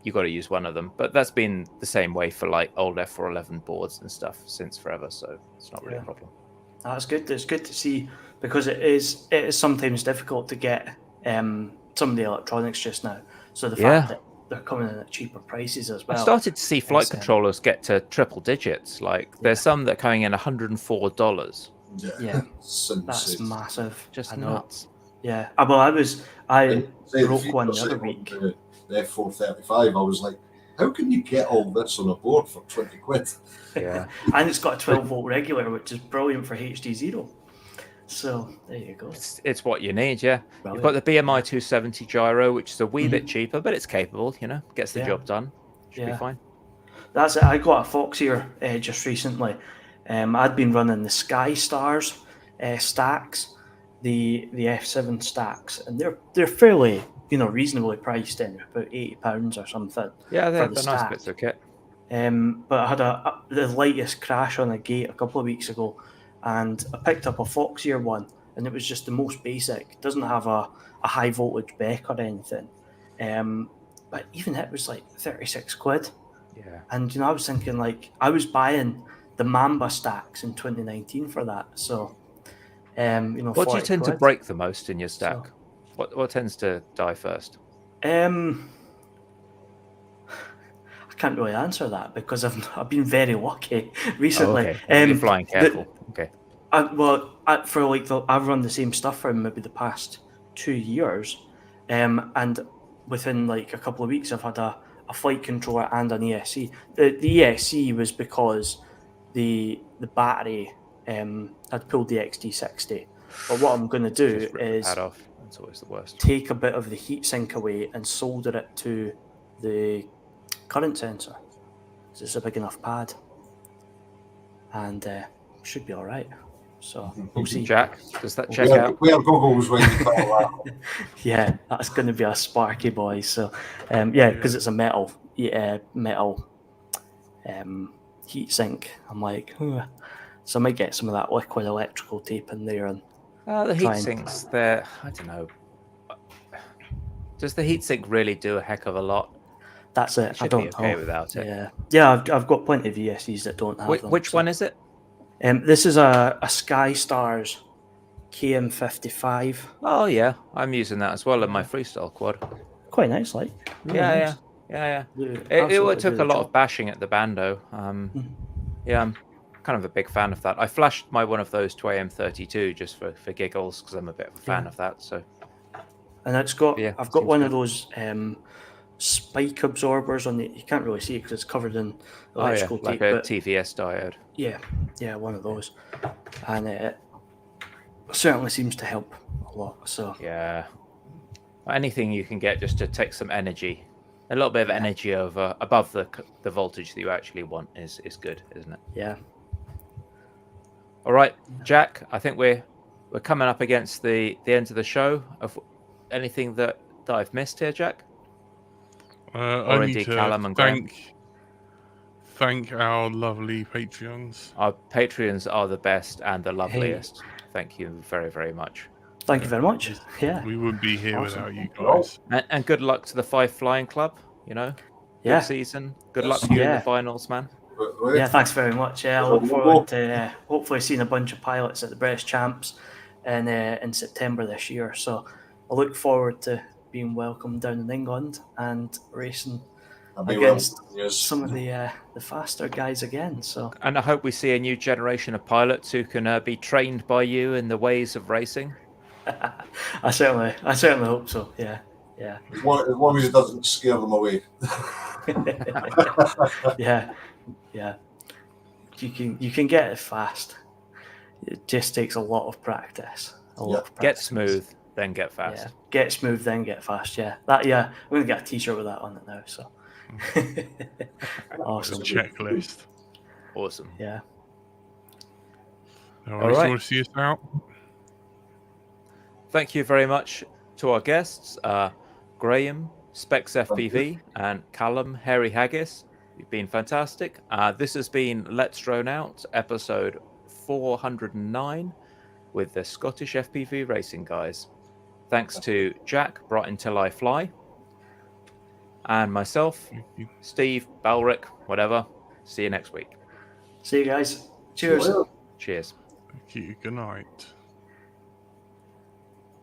Speaker 3: You've got to use one of them, but that's been the same way for like old F411 boards and stuff since forever, so it's not really a problem.
Speaker 4: that's good. It's good to see, because it is sometimes difficult to get some of the electronics just now. So the fact that they're coming in at cheaper prices as
Speaker 3: I
Speaker 4: well.
Speaker 3: started to see flight
Speaker 4: It's,
Speaker 3: controllers get to triple digits. Like there's some that are coming in $104.
Speaker 4: Yeah,
Speaker 2: It's
Speaker 4: that's
Speaker 2: insane.
Speaker 4: massive.
Speaker 3: Just
Speaker 4: I know.
Speaker 3: nuts.
Speaker 4: Yeah. Well, I
Speaker 2: Say the
Speaker 4: broke
Speaker 2: feature
Speaker 4: one the
Speaker 2: set
Speaker 4: other
Speaker 2: on
Speaker 4: week.
Speaker 2: The F435. I was like, how can you get all this on a board for 20 quid?
Speaker 3: Yeah.
Speaker 4: And it's got a 12-volt regulator, which is brilliant for HD0. So there you go.
Speaker 3: It's what you need, yeah.
Speaker 4: Brilliant.
Speaker 3: You've got the BMI 270 gyro, which is a wee bit cheaper, but it's capable, gets the job done. Should be fine.
Speaker 4: That's it. I got a Foxier just recently. I'd been running the Sky Stars stacks, the F7 stacks, and they're fairly reasonably priced in about £80 or something.
Speaker 3: Yeah, they're
Speaker 4: for the
Speaker 3: nice
Speaker 4: stack.
Speaker 3: bits of kit.
Speaker 4: But I had the lightest crash on a gate a couple of weeks ago, and I picked up a Foxier one, and it was just the most basic. It doesn't have a high voltage Beck or anything. But even it was like 36 quid.
Speaker 3: Yeah.
Speaker 4: And I was thinking, like, I was buying the Mamba stacks in 2019 for that. So,
Speaker 3: What do you
Speaker 4: 40
Speaker 3: tend to
Speaker 4: quid.
Speaker 3: break the most in your stack?
Speaker 4: So-
Speaker 3: What tends to die first?
Speaker 4: I can't really answer that because I've been very lucky recently.
Speaker 3: Okay. You're flying careful. Okay.
Speaker 4: I've run the same stuff for maybe the past 2 years, and within like a couple of weeks, I've had a flight controller and an ESC. The ESC was because the battery had pulled the XT60. But what I'm going to do
Speaker 3: Just rip the
Speaker 4: is
Speaker 3: pad off. That's always the worst.
Speaker 4: take a bit of the heatsink away and solder it to the current sensor. So it's a big enough pad, and should be all right. So we'll see.
Speaker 3: Jack, does that check out?
Speaker 2: Wear goggles when you call that.
Speaker 4: Yeah, that's going to be a Sparky boy. So, because it's a metal heat sink. I'm like, so I might get some of that liquid electrical tape in there and
Speaker 3: The heat
Speaker 4: try and-
Speaker 3: sinks, they're, I don't know. Does the heat sink really do a heck of a lot?
Speaker 4: that's it. I
Speaker 3: Should
Speaker 4: don't
Speaker 3: be okay
Speaker 4: know.
Speaker 3: without it.
Speaker 4: Yeah. I've got plenty of ESCs that don't have them.
Speaker 3: Which one is it?
Speaker 4: This is a Sky Stars KM55.
Speaker 3: Oh yeah, I'm using that as well in my freestyle quad.
Speaker 4: Quite nice, like. Really
Speaker 3: Yeah.
Speaker 4: nice.
Speaker 3: It took a lot of bashing at the bando. Yeah, I'm kind of a big fan of that. I flashed my one of those to AM32 just for giggles because I'm a bit of a fan of that. So,
Speaker 4: And it's got.
Speaker 3: Yeah,
Speaker 4: I've got
Speaker 3: seems
Speaker 4: one
Speaker 3: good.
Speaker 4: of those spike absorbers on the. You can't really see it because it's covered in electrical
Speaker 3: like
Speaker 4: tape.
Speaker 3: a
Speaker 4: But
Speaker 3: TVS diode.
Speaker 4: yeah, one of those, and it certainly seems to help a lot. So
Speaker 3: Yeah, anything you can get just to take some energy, a little bit of energy above the voltage that you actually want is good, isn't it?
Speaker 4: yeah.
Speaker 3: All right, Jack. I think we're coming up against the end of the show. Of anything that I've missed here, Jack?
Speaker 1: I need
Speaker 3: indeed
Speaker 1: to
Speaker 3: Callum and Graham.
Speaker 1: thank our lovely Patreons.
Speaker 3: Our Patreons are the best and the loveliest. Thank you very, very much.
Speaker 4: Thank you very much. Yeah,
Speaker 1: We wouldn't be here
Speaker 4: Awesome.
Speaker 1: without you guys.
Speaker 3: And good luck to the Five Flying Club. Good
Speaker 4: yeah,
Speaker 3: season. Good luck to you in
Speaker 4: Yeah.
Speaker 3: the finals, man.
Speaker 4: yeah. Thanks very much. Yeah, I look forward to hopefully seeing a bunch of pilots at the British Champs in September this year. So I look forward to being welcomed down in England and racing against some of the faster guys again. So
Speaker 3: And I hope we see a new generation of pilots who can be trained by you in the ways of racing.
Speaker 4: I certainly hope so. Yeah.
Speaker 2: As long as it doesn't scare them away.
Speaker 4: yeah. You can get it fast. It just takes a lot of practice.
Speaker 3: Get smooth, then get fast.
Speaker 4: Yeah. Get smooth, then get fast. Yeah. I'm gonna get a T-shirt with that on it now. So awesome.
Speaker 1: Checklist.
Speaker 3: Awesome.
Speaker 4: Yeah.
Speaker 1: All
Speaker 3: right.
Speaker 1: right. So want to see us out?
Speaker 3: Thank you very much to our guests, Graham, Specs FPV, and Callum, Harry Haggis. You've been fantastic. This has been Let's Drone Out, episode 409, with the Scottish FPV racing guys. Thanks to Jack, Bright Until I Fly, and myself, Steve, Balric, whatever. See you next week.
Speaker 4: See you guys. Cheers.
Speaker 3: Cheers.
Speaker 1: Thank you. Good night.